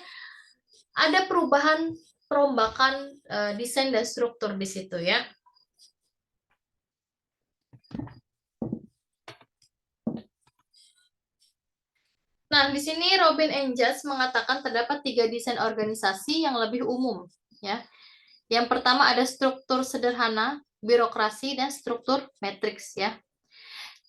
ada perubahan perombakan desain dan struktur di situ ya. Nah, di sini Robin and Judge mengatakan terdapat 3 desain organisasi yang lebih umum ya. Yang pertama ada struktur sederhana, birokrasi, dan struktur matriks ya.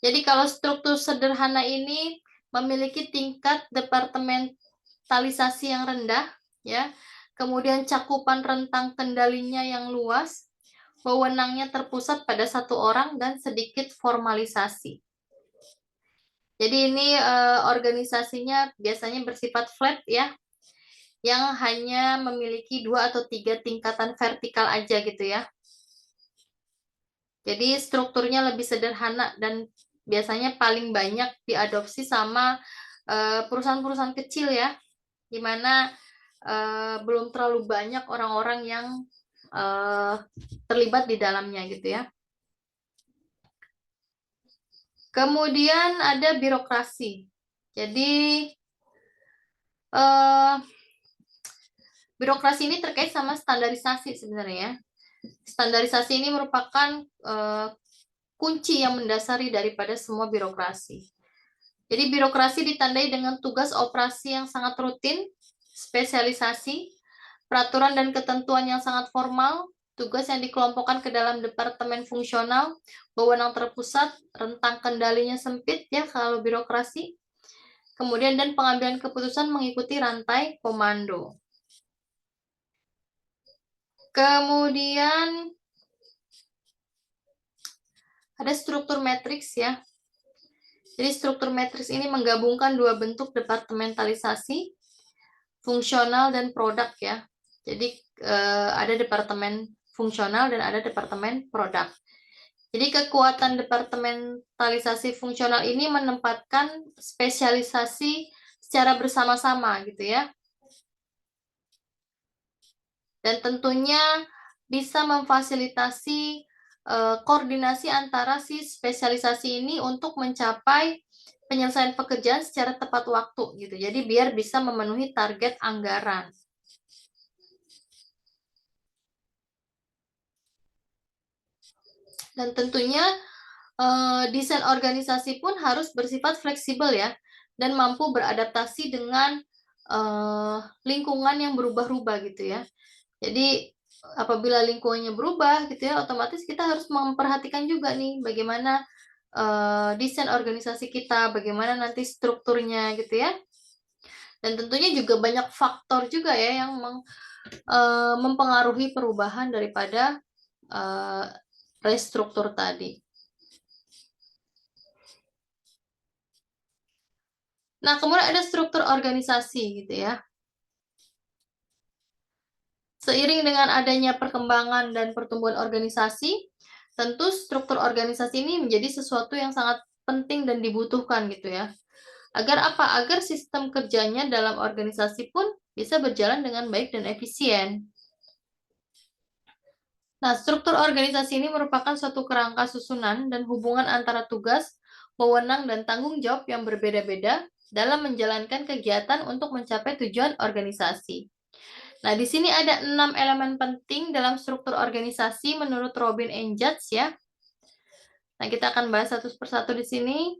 Jadi kalau struktur sederhana ini memiliki tingkat departementalisasi yang rendah ya. Kemudian cakupan rentang kendalinya yang luas, wewenangnya terpusat pada satu orang dan sedikit formalisasi. Jadi ini organisasinya biasanya bersifat flat ya, yang hanya memiliki 2 atau 3 tingkatan vertikal aja gitu ya. Jadi strukturnya lebih sederhana dan biasanya paling banyak diadopsi sama perusahaan-perusahaan kecil ya, di mana belum terlalu banyak orang-orang yang terlibat di dalamnya gitu ya. Kemudian ada birokrasi. Jadi birokrasi ini terkait sama standarisasi sebenarnya. Standarisasi ini merupakan kunci yang mendasari daripada semua birokrasi. Jadi birokrasi ditandai dengan tugas operasi yang sangat rutin, spesialisasi, peraturan dan ketentuan yang sangat formal, tugas yang dikelompokkan ke dalam departemen fungsional, wewenang terpusat, rentang kendalinya sempit ya kalau birokrasi. Kemudian dan pengambilan keputusan mengikuti rantai komando. Kemudian ada struktur matriks ya. Jadi struktur matriks ini menggabungkan 2 bentuk departementalisasi, fungsional dan produk ya. Jadi ada departemen fungsional dan ada departemen produk. Jadi kekuatan departementalisasi fungsional ini menempatkan spesialisasi secara bersama-sama gitu ya. Dan tentunya bisa memfasilitasi koordinasi antara si spesialisasi ini untuk mencapai penyelesaian pekerjaan secara tepat waktu gitu. Jadi biar bisa memenuhi target anggaran. Dan tentunya desain organisasi pun harus bersifat fleksibel ya, dan mampu beradaptasi dengan lingkungan yang berubah-ubah gitu ya. Jadi apabila lingkungannya berubah gitu ya, otomatis kita harus memperhatikan juga nih bagaimana desain organisasi kita, bagaimana nanti strukturnya gitu ya. Dan tentunya juga banyak faktor juga ya yang mempengaruhi perubahan daripada restruktur tadi. Nah, kemudian ada struktur organisasi gitu ya. Seiring dengan adanya perkembangan dan pertumbuhan organisasi, Tentu struktur organisasi ini menjadi sesuatu yang sangat penting dan dibutuhkan gitu ya. Agar apa? Agar sistem kerjanya dalam organisasi pun bisa berjalan dengan baik dan efisien. Nah, struktur organisasi ini merupakan suatu kerangka susunan dan hubungan antara tugas, wewenang, dan tanggung jawab yang berbeda-beda dalam menjalankan kegiatan untuk mencapai tujuan organisasi. Nah, di sini ada 6 elemen penting dalam struktur organisasi menurut Robin and Judge ya. Nah, kita akan bahas satu persatu di sini.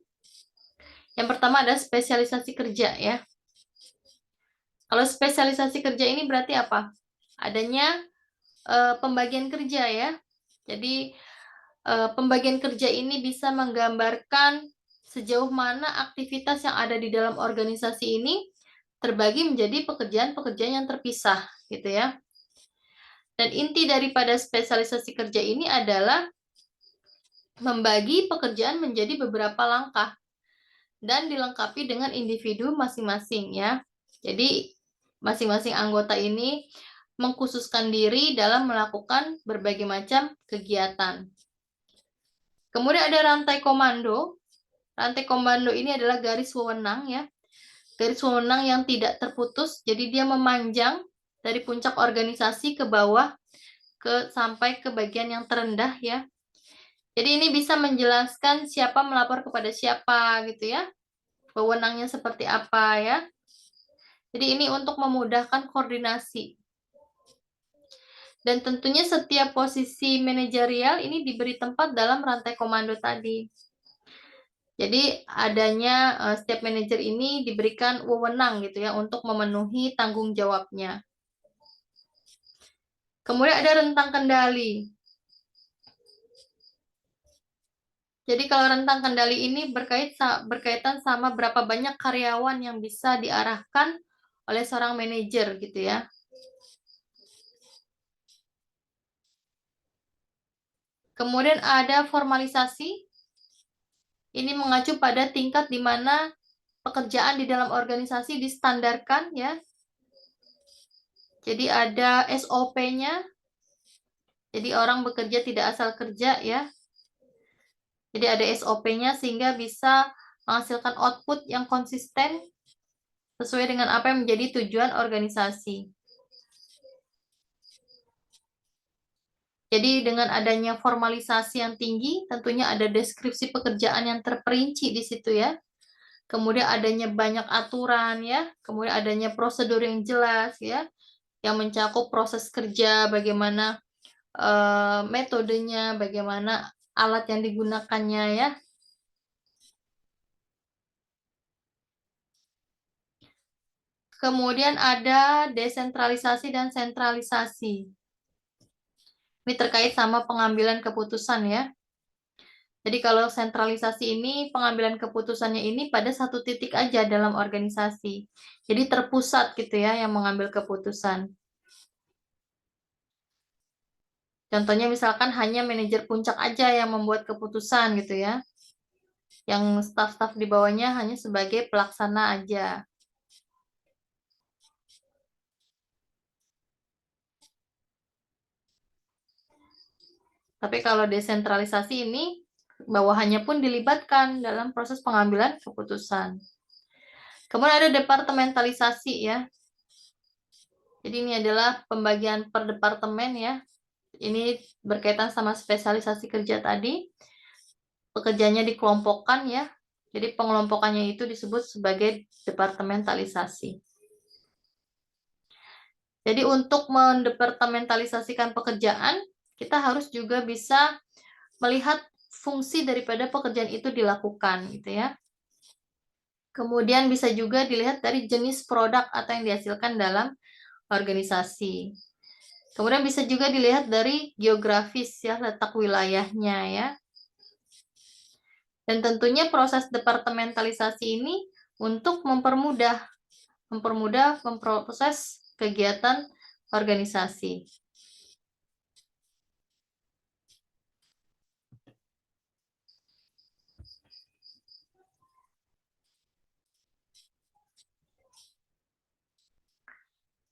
Yang pertama ada spesialisasi kerja ya. Kalau spesialisasi kerja ini berarti apa? Adanya pembagian kerja ya. Jadi pembagian kerja ini bisa menggambarkan sejauh mana aktivitas yang ada di dalam organisasi ini terbagi menjadi pekerjaan-pekerjaan yang terpisah gitu ya. Dan inti daripada spesialisasi kerja ini adalah membagi pekerjaan menjadi beberapa langkah dan dilengkapi dengan individu masing-masing ya. Jadi masing-masing anggota ini mengkhususkan diri dalam melakukan berbagai macam kegiatan. Kemudian ada rantai komando. Rantai komando ini adalah garis wewenang ya. Garis wewenang yang tidak terputus, jadi dia memanjang dari puncak organisasi ke bawah sampai ke bagian yang terendah ya. Jadi ini bisa menjelaskan siapa melapor kepada siapa gitu ya. Wewenangnya seperti apa ya. Jadi ini untuk memudahkan koordinasi. Dan tentunya setiap posisi manajerial ini diberi tempat dalam rantai komando tadi. Jadi adanya setiap manajer ini diberikan wewenang gitu ya untuk memenuhi tanggung jawabnya. Kemudian ada rentang kendali. Jadi kalau rentang kendali ini berkaitan sama berapa banyak karyawan yang bisa diarahkan oleh seorang manajer gitu ya. Kemudian ada formalisasi. Ini mengacu pada tingkat di mana pekerjaan di dalam organisasi distandarkan ya. Jadi ada SOP-nya. Jadi orang bekerja tidak asal kerja ya. Jadi ada SOP-nya sehingga bisa menghasilkan output yang konsisten sesuai dengan apa yang menjadi tujuan organisasi. Jadi dengan adanya formalisasi yang tinggi, tentunya ada deskripsi pekerjaan yang terperinci di situ ya. Kemudian adanya banyak aturan ya, kemudian adanya prosedur yang jelas ya, yang mencakup proses kerja, bagaimana metodenya, bagaimana alat yang digunakannya ya. Kemudian ada desentralisasi dan sentralisasi. Ini terkait sama pengambilan keputusan ya. Jadi kalau sentralisasi ini, pengambilan keputusannya ini pada satu titik aja dalam organisasi. Jadi terpusat gitu ya yang mengambil keputusan. Contohnya misalkan hanya manajer puncak aja yang membuat keputusan gitu ya. Yang staf-staf di bawahnya hanya sebagai pelaksana aja. Tapi kalau desentralisasi ini, bawahannya pun dilibatkan dalam proses pengambilan keputusan. Kemudian ada departementalisasi ya. Jadi ini adalah pembagian per departemen ya. Ini berkaitan sama spesialisasi kerja tadi. Pekerjaannya dikelompokkan ya. Jadi pengelompokannya itu disebut sebagai departementalisasi. Jadi untuk mendepartementalisasikan pekerjaan, kita harus juga bisa melihat fungsi daripada pekerjaan itu dilakukan gitu ya. Kemudian bisa juga dilihat dari jenis produk atau yang dihasilkan dalam organisasi. Kemudian bisa juga dilihat dari geografis ya, letak wilayahnya ya. Dan tentunya proses departementalisasi ini untuk mempermudah memproses kegiatan organisasi.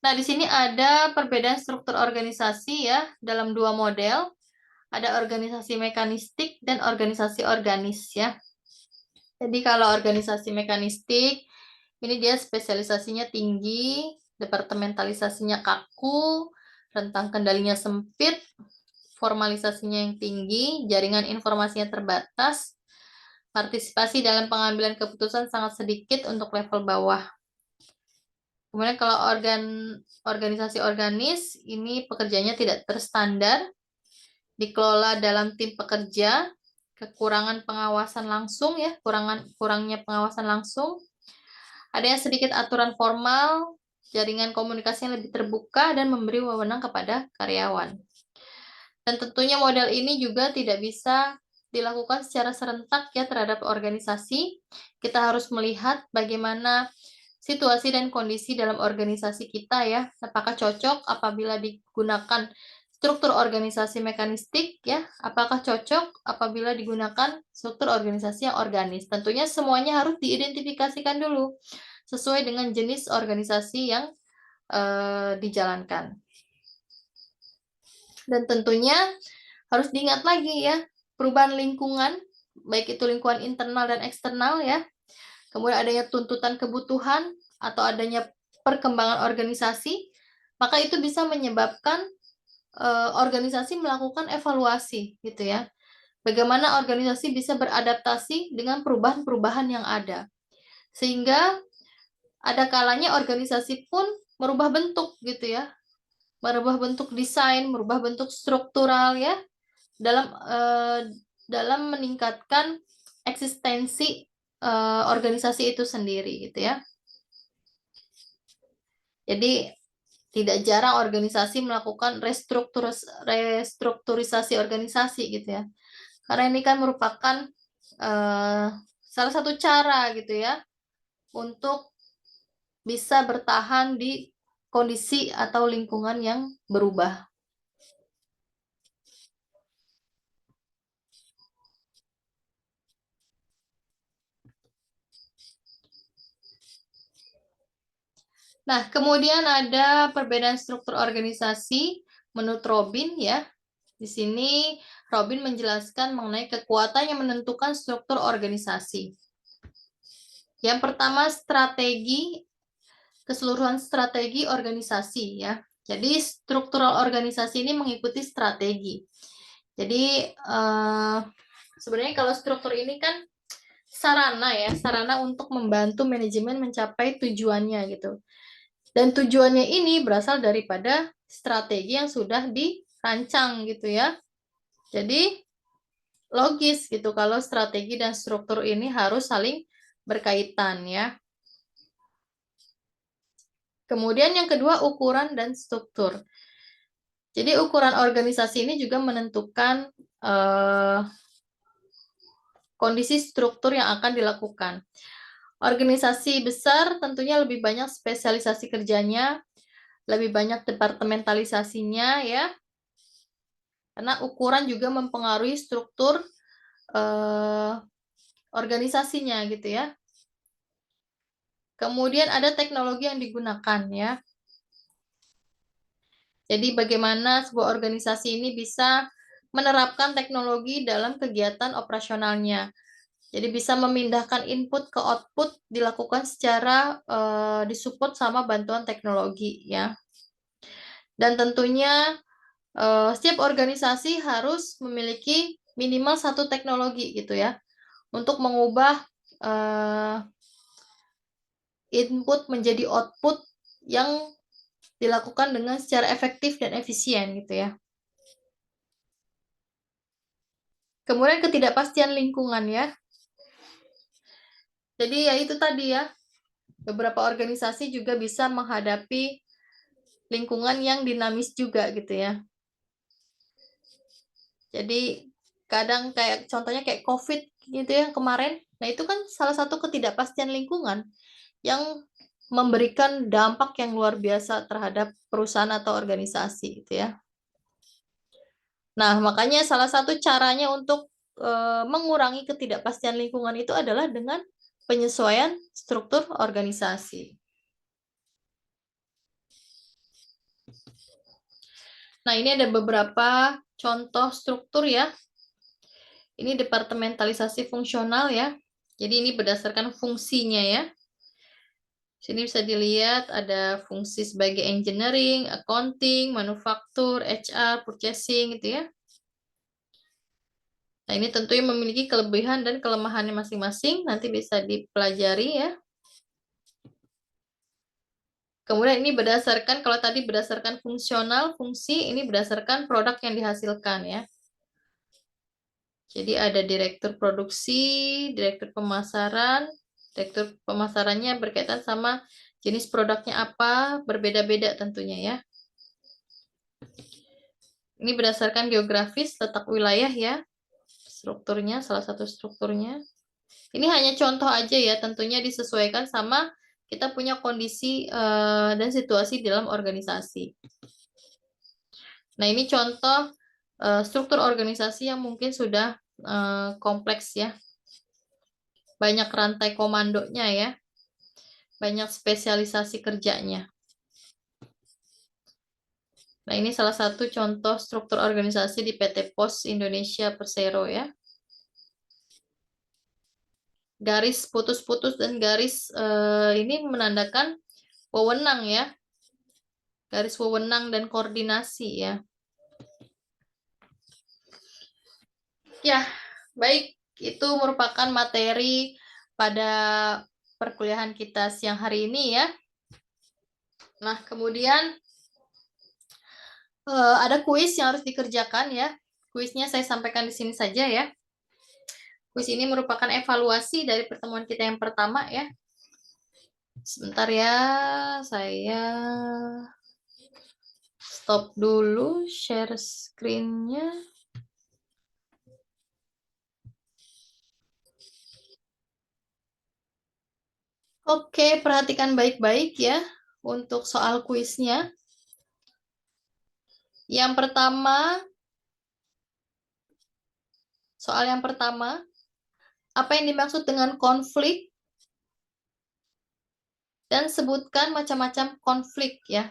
Nah, di sini ada perbedaan struktur organisasi ya dalam dua model. ada organisasi mekanistik dan organisasi organis ya. Jadi kalau organisasi mekanistik, ini dia spesialisasinya tinggi, departementalisasinya kaku, rentang kendalinya sempit, formalisasinya yang tinggi, jaringan informasinya terbatas, partisipasi dalam pengambilan keputusan sangat sedikit untuk level bawah. Kemudian kalau organisasi organis, ini pekerjaannya tidak terstandar, dikelola dalam tim pekerja, kekurangan pengawasan langsung ya, kurangnya pengawasan langsung, ada yang sedikit aturan formal, jaringan komunikasi yang lebih terbuka, dan memberi wewenang kepada karyawan. Dan tentunya model ini juga tidak bisa dilakukan secara serentak ya terhadap organisasi. Kita harus melihat bagaimana situasi dan kondisi dalam organisasi kita ya. Apakah cocok apabila digunakan struktur organisasi mekanistik ya? Apakah cocok apabila digunakan struktur organisasi yang organis? Tentunya semuanya harus diidentifikasikan dulu sesuai dengan jenis organisasi yang dijalankan. Dan tentunya harus diingat lagi ya, perubahan lingkungan, baik itu lingkungan internal dan eksternal ya. Kemudian adanya tuntutan kebutuhan atau adanya perkembangan organisasi, maka itu bisa menyebabkan organisasi melakukan evaluasi gitu ya. Bagaimana organisasi bisa beradaptasi dengan perubahan-perubahan yang ada. Sehingga ada kalanya organisasi pun merubah bentuk gitu ya. Merubah bentuk desain, merubah bentuk struktural ya, dalam meningkatkan eksistensi organisasi itu sendiri gitu ya. Jadi tidak jarang organisasi melakukan restrukturisasi organisasi gitu ya. Karena ini kan merupakan salah satu cara gitu ya untuk bisa bertahan di kondisi atau lingkungan yang berubah. Nah, kemudian ada perbedaan struktur organisasi menurut Robin ya. Di sini Robin menjelaskan mengenai kekuatan yang menentukan struktur organisasi. Yang pertama, keseluruhan strategi organisasi ya. Jadi struktural organisasi ini mengikuti strategi. Jadi sebenarnya kalau struktur ini kan sarana untuk membantu manajemen mencapai tujuannya gitu. Dan tujuannya ini berasal daripada strategi yang sudah dirancang gitu ya. Jadi logis gitu kalau strategi dan struktur ini harus saling berkaitan ya. Kemudian yang kedua, ukuran dan struktur. Jadi ukuran organisasi ini juga menentukan kondisi struktur yang akan dilakukan. Organisasi besar tentunya lebih banyak spesialisasi kerjanya, lebih banyak departementalisasinya ya. Karena ukuran juga mempengaruhi struktur organisasinya gitu ya. Kemudian ada teknologi yang digunakan ya. Jadi bagaimana sebuah organisasi ini bisa menerapkan teknologi dalam kegiatan operasionalnya. Jadi bisa memindahkan input ke output dilakukan secara disupport sama bantuan teknologi ya. Dan tentunya setiap organisasi harus memiliki minimal satu teknologi gitu ya untuk mengubah input menjadi output yang dilakukan dengan secara efektif dan efisien gitu ya. Kemudian ketidakpastian lingkungan ya. Jadi ya itu tadi ya, beberapa organisasi juga bisa menghadapi lingkungan yang dinamis juga gitu ya. Jadi kadang kayak contohnya kayak COVID gitu ya kemarin. Nah itu kan salah satu ketidakpastian lingkungan yang memberikan dampak yang luar biasa terhadap perusahaan atau organisasi gitu ya. Nah, makanya salah satu caranya untuk mengurangi ketidakpastian lingkungan itu adalah dengan penyesuaian struktur organisasi. Nah, ini ada beberapa contoh struktur ya. Ini departementalisasi fungsional ya. Jadi ini berdasarkan fungsinya ya. Sini bisa dilihat ada fungsi sebagai engineering, accounting, manufaktur, HR, purchasing gitu ya. Nah, ini tentunya memiliki kelebihan dan kelemahannya masing-masing, nanti bisa dipelajari ya. Kemudian ini berdasarkan, kalau tadi berdasarkan fungsional, fungsi, ini berdasarkan produk yang dihasilkan ya. Jadi ada direktur produksi, direktur pemasaran. Direktur pemasarannya berkaitan sama jenis produknya apa, berbeda-beda tentunya ya. Ini berdasarkan geografis, letak wilayah ya. Strukturnya, salah satu strukturnya. Ini hanya contoh aja ya, tentunya disesuaikan sama kita punya kondisi dan situasi dalam organisasi. Nah, ini contoh struktur organisasi yang mungkin sudah kompleks ya. Banyak rantai komandonya ya. Banyak spesialisasi kerjanya. Nah, ini salah satu contoh struktur organisasi di PT Pos Indonesia Persero ya. Garis putus-putus dan garis ini menandakan wewenang ya. Garis wewenang dan koordinasi ya. Ya, baik. Itu merupakan materi pada perkuliahan kita siang hari ini ya. Nah, kemudian ada kuis yang harus dikerjakan ya. Kuisnya saya sampaikan di sini saja ya. Kuis ini merupakan evaluasi dari pertemuan kita yang pertama ya. Sebentar ya, saya stop dulu share screen-nya. Oke, perhatikan baik-baik ya untuk soal kuisnya. Yang pertama, soal yang pertama, apa yang dimaksud dengan konflik? Dan sebutkan macam-macam konflik ya.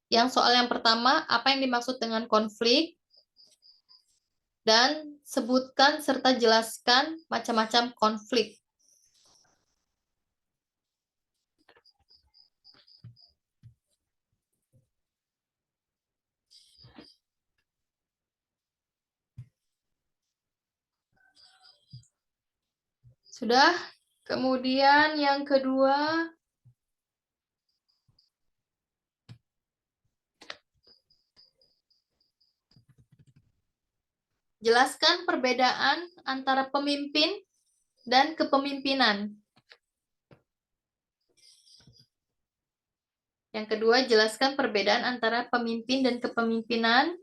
Yang soal yang pertama, apa yang dimaksud dengan konflik? Dan sebutkan serta jelaskan macam-macam konflik. Sudah? Kemudian yang kedua, jelaskan perbedaan antara pemimpin dan kepemimpinan. Yang kedua, jelaskan perbedaan antara pemimpin dan kepemimpinan.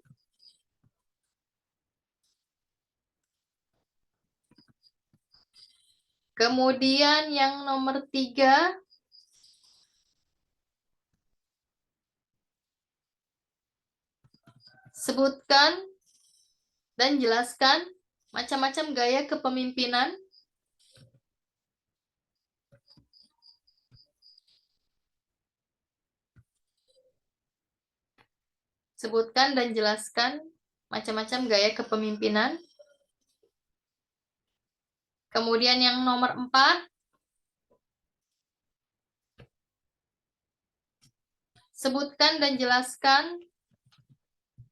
Kemudian yang nomor 3, sebutkan dan jelaskan macam-macam gaya kepemimpinan. Sebutkan dan jelaskan macam-macam gaya kepemimpinan. Kemudian yang nomor 4, sebutkan dan jelaskan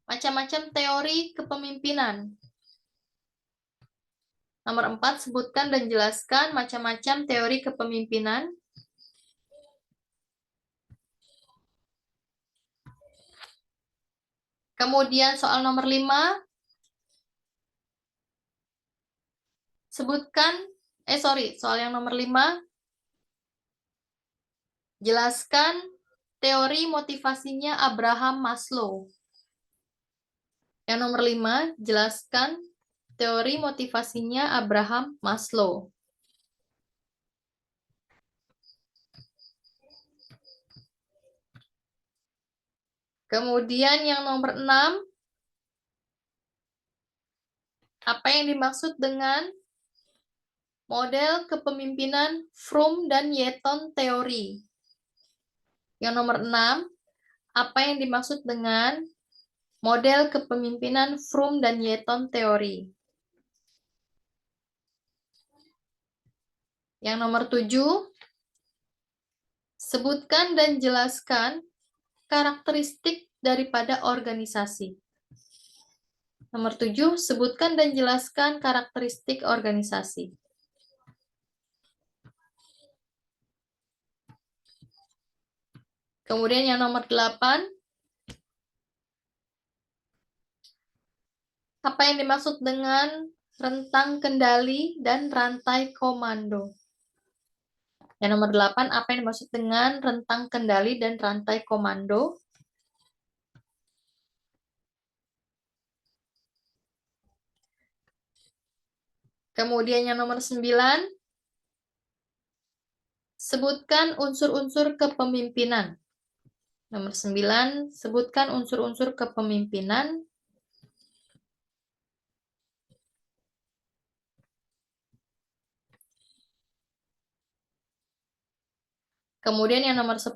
macam-macam teori kepemimpinan. Nomor 4, sebutkan dan jelaskan macam-macam teori kepemimpinan. Kemudian soal nomor 5, sebutkan, soal yang nomor 5, jelaskan teori motivasinya Abraham Maslow. Yang nomor 5, jelaskan teori motivasinya Abraham Maslow. Kemudian yang nomor 6, apa yang dimaksud dengan model kepemimpinan Fromm dan Yeaton teori? Yang nomor 6, apa yang dimaksud dengan Model kepemimpinan Fromm dan Newton teori. Yang nomor 7, sebutkan dan jelaskan karakteristik daripada organisasi. Nomor 7, sebutkan dan jelaskan karakteristik organisasi. Kemudian yang nomor 8, apa yang dimaksud dengan rentang kendali dan rantai komando? Yang nomor 8, apa yang dimaksud dengan rentang kendali dan rantai komando? Kemudian yang nomor 9, sebutkan unsur-unsur kepemimpinan. Nomor 9, sebutkan unsur-unsur kepemimpinan. Kemudian yang nomor 10,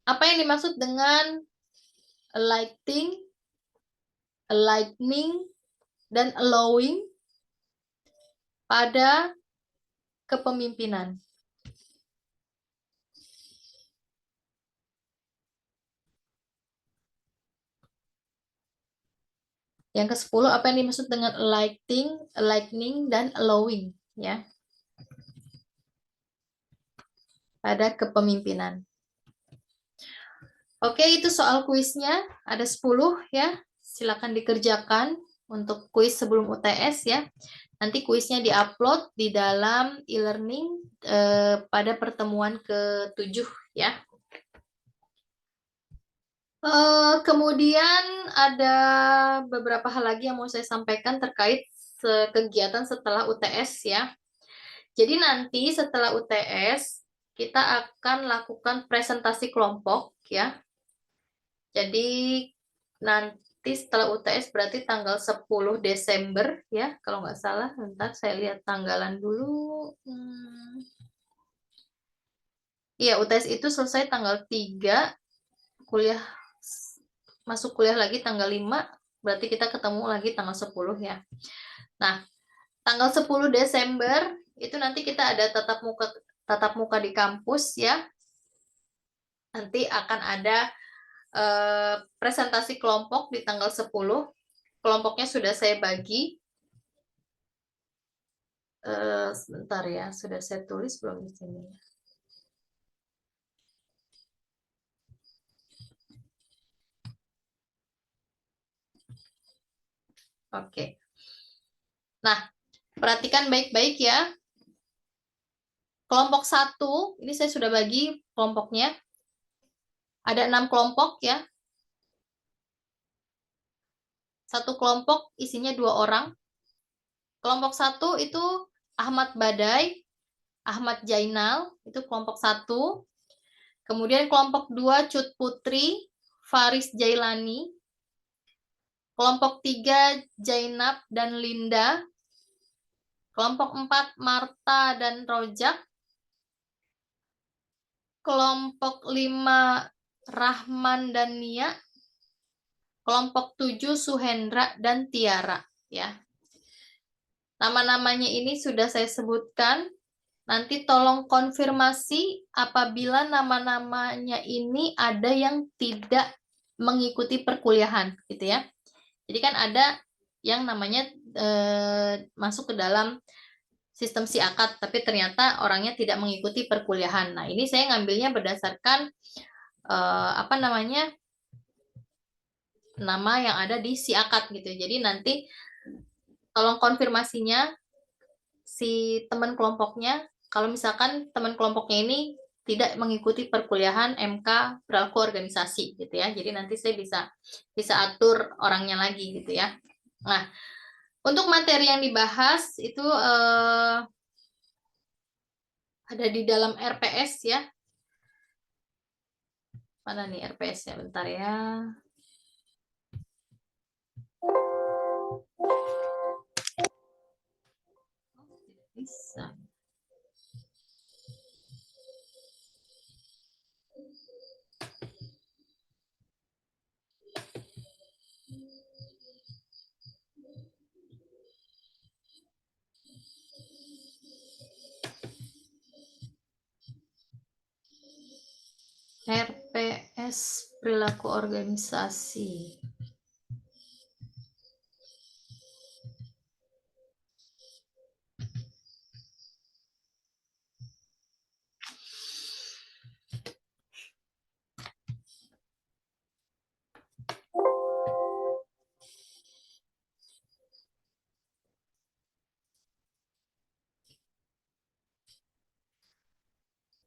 apa yang dimaksud dengan lighting, lightning, dan allowing pada kepemimpinan? Yang ke-10, apa yang dimaksud dengan lighting, lightning, dan allowing ya pada kepemimpinan? Oke, itu soal kuisnya. Ada 10 ya. Silakan dikerjakan untuk kuis sebelum UTS ya. Nanti kuisnya diupload di dalam e-learning pada pertemuan ke-7 ya. Kemudian ada beberapa hal lagi yang mau saya sampaikan terkait kegiatan setelah UTS ya. Jadi nanti setelah UTS kita akan lakukan presentasi kelompok ya. Jadi nanti setelah UTS berarti tanggal 10 Desember ya, kalau nggak salah. Bentar saya lihat tanggalan dulu. Iya, UTS itu selesai tanggal 3, kuliah masuk kuliah lagi tanggal 5, berarti kita ketemu lagi tanggal 10 ya. Nah, tanggal 10 Desember itu nanti kita ada tatap muka di kampus ya. Nanti akan ada presentasi kelompok di tanggal 10. Kelompoknya sudah saya bagi. Sebentar ya, sudah saya tulis belum di sini? Oke. Nah, perhatikan baik-baik ya. Kelompok 1, ini saya sudah bagi kelompoknya. Ada 6 kelompok ya. Satu kelompok isinya 2 orang. Kelompok 1 itu Ahmad Badai, Ahmad Jainal, itu kelompok 1. Kemudian kelompok 2 Cut Putri, Faris Jailani. Kelompok 3 Jainab dan Linda. Kelompok 4 Marta dan Rojak. Kelompok 5 Rahman dan Nia. Kelompok 7 Suhendra dan Tiara ya. Nama-namanya ini sudah saya sebutkan. Nanti tolong konfirmasi apabila nama-namanya ini ada yang tidak mengikuti perkuliahan gitu ya. Jadi kan ada yang namanya masuk ke dalam sistem siakat, tapi ternyata orangnya tidak mengikuti perkuliahan. Nah, ini saya ngambilnya berdasarkan apa namanya, nama yang ada di siakat gitu. Jadi nanti tolong konfirmasinya si teman kelompoknya, kalau misalkan teman kelompoknya ini tidak mengikuti perkuliahan MK Berlaku Organisasi gitu ya. Jadi nanti saya bisa atur orangnya lagi gitu ya. Nah, untuk materi yang dibahas itu ada di dalam RPS ya. Mana nih RPS-nya? Bentar ya. Bisa. tes perilaku organisasi.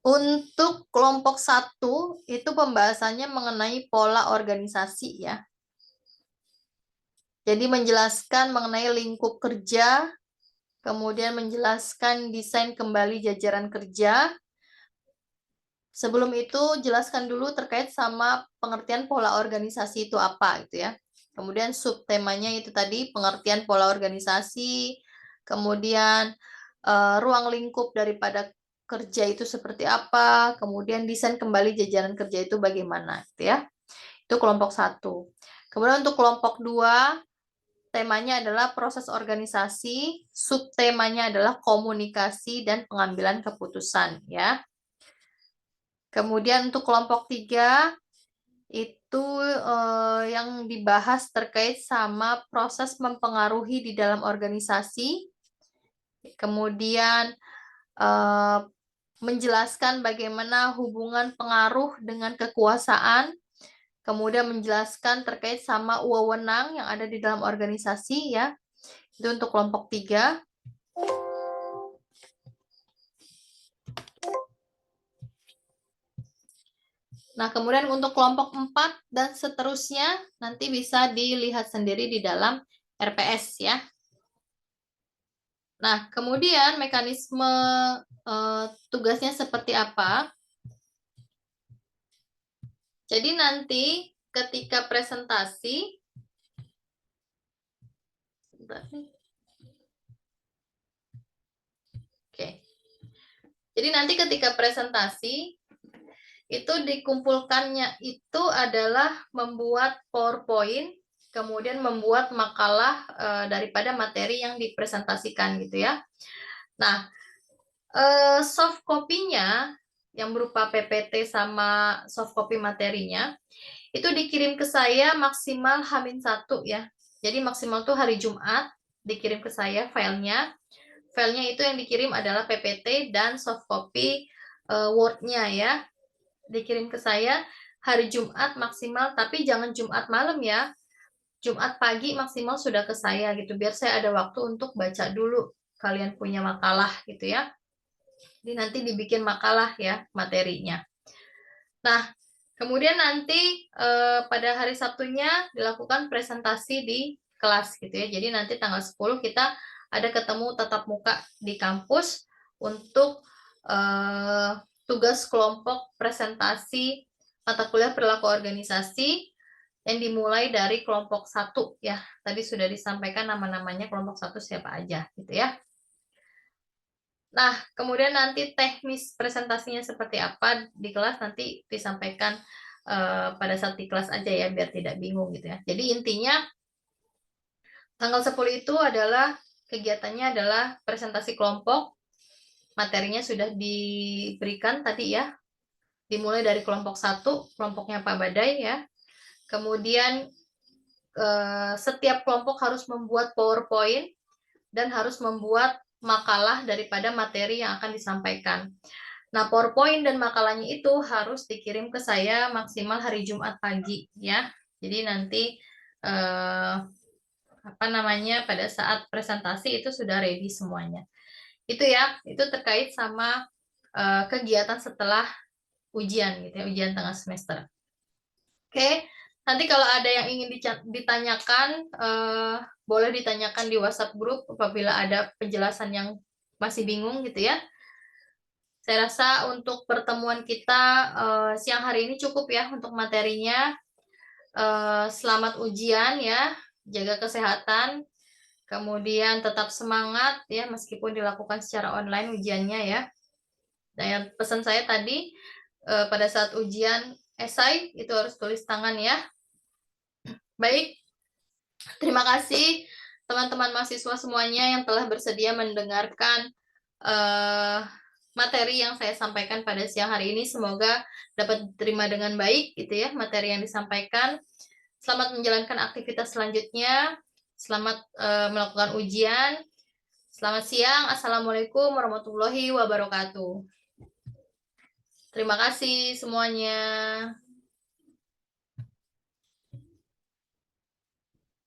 Untuk kelompok 1, itu pembahasannya mengenai pola organisasi ya. Jadi menjelaskan mengenai lingkup kerja, kemudian menjelaskan desain kembali jajaran kerja. Sebelum itu, jelaskan dulu terkait sama pengertian pola organisasi itu apa gitu ya. Kemudian subtemanya itu tadi pengertian pola organisasi, kemudian ruang lingkup daripada kerja itu seperti apa, kemudian desain kembali jajaran kerja itu bagaimana gitu ya. Itu kelompok 1. Kemudian untuk kelompok 2, temanya adalah proses organisasi, subtemanya adalah komunikasi dan pengambilan keputusan ya. Kemudian untuk kelompok 3 itu yang dibahas terkait sama proses mempengaruhi di dalam organisasi. Kemudian menjelaskan bagaimana hubungan pengaruh dengan kekuasaan. Kemudian menjelaskan terkait sama wewenang yang ada di dalam organisasi ya. Itu untuk kelompok 3. Nah, kemudian untuk kelompok 4 dan seterusnya nanti bisa dilihat sendiri di dalam RPS ya. Nah, kemudian mekanisme tugasnya seperti apa? Jadi nanti ketika presentasi, oke. Jadi nanti ketika presentasi itu dikumpulkannya itu adalah membuat PowerPoint, kemudian membuat makalah daripada materi yang dipresentasikan gitu ya. Nah, soft copy-nya yang berupa PPT sama soft copy materinya itu dikirim ke saya maksimal H-1 ya. Jadi maksimal tuh hari Jumat dikirim ke saya filenya. Filenya itu yang dikirim adalah PPT dan soft copy Word-nya ya. Dikirim ke saya hari Jumat maksimal, tapi jangan Jumat malam ya. Jumat pagi maksimal sudah ke saya gitu, biar saya ada waktu untuk baca dulu kalian punya makalah gitu ya. Jadi nanti dibikin makalah ya materinya. Nah, kemudian nanti pada hari Sabtunya dilakukan presentasi di kelas gitu ya. Jadi nanti tanggal 10 kita ada ketemu tatap muka di kampus untuk tugas kelompok presentasi mata kuliah perilaku organisasi yang dimulai dari kelompok 1 ya. Tadi sudah disampaikan nama-namanya kelompok 1 siapa aja gitu ya. Nah, kemudian nanti teknis presentasinya seperti apa di kelas nanti disampaikan pada saat di kelas aja ya, biar tidak bingung gitu ya. Jadi intinya tanggal 10 itu adalah kegiatannya adalah presentasi kelompok. Materinya sudah diberikan tadi ya. Dimulai dari kelompok 1, kelompoknya Pak Badai ya. Kemudian setiap kelompok harus membuat PowerPoint dan harus membuat makalah daripada materi yang akan disampaikan. Nah, PowerPoint dan makalahnya itu harus dikirim ke saya maksimal hari Jumat pagi ya. Jadi nanti pada saat presentasi itu sudah ready semuanya. Itu ya, itu terkait sama kegiatan setelah ujian gitu ya, ujian tengah semester. Oke, nanti kalau ada yang ingin ditanyakan, boleh ditanyakan di WhatsApp grup apabila ada penjelasan yang masih bingung gitu ya. Saya rasa untuk pertemuan kita siang hari ini cukup ya untuk materinya. Selamat ujian ya, jaga kesehatan, kemudian tetap semangat ya meskipun dilakukan secara online ujiannya ya. Dan pesan saya tadi pada saat ujian esai itu harus tulis tangan ya. Baik, terima kasih teman-teman mahasiswa semuanya yang telah bersedia mendengarkan materi yang saya sampaikan pada siang hari ini. Semoga dapat diterima dengan baik gitu ya materi yang disampaikan. Selamat menjalankan aktivitas selanjutnya. Selamat melakukan ujian. Selamat siang. Assalamualaikum warahmatullahi wabarakatuh. Terima kasih semuanya.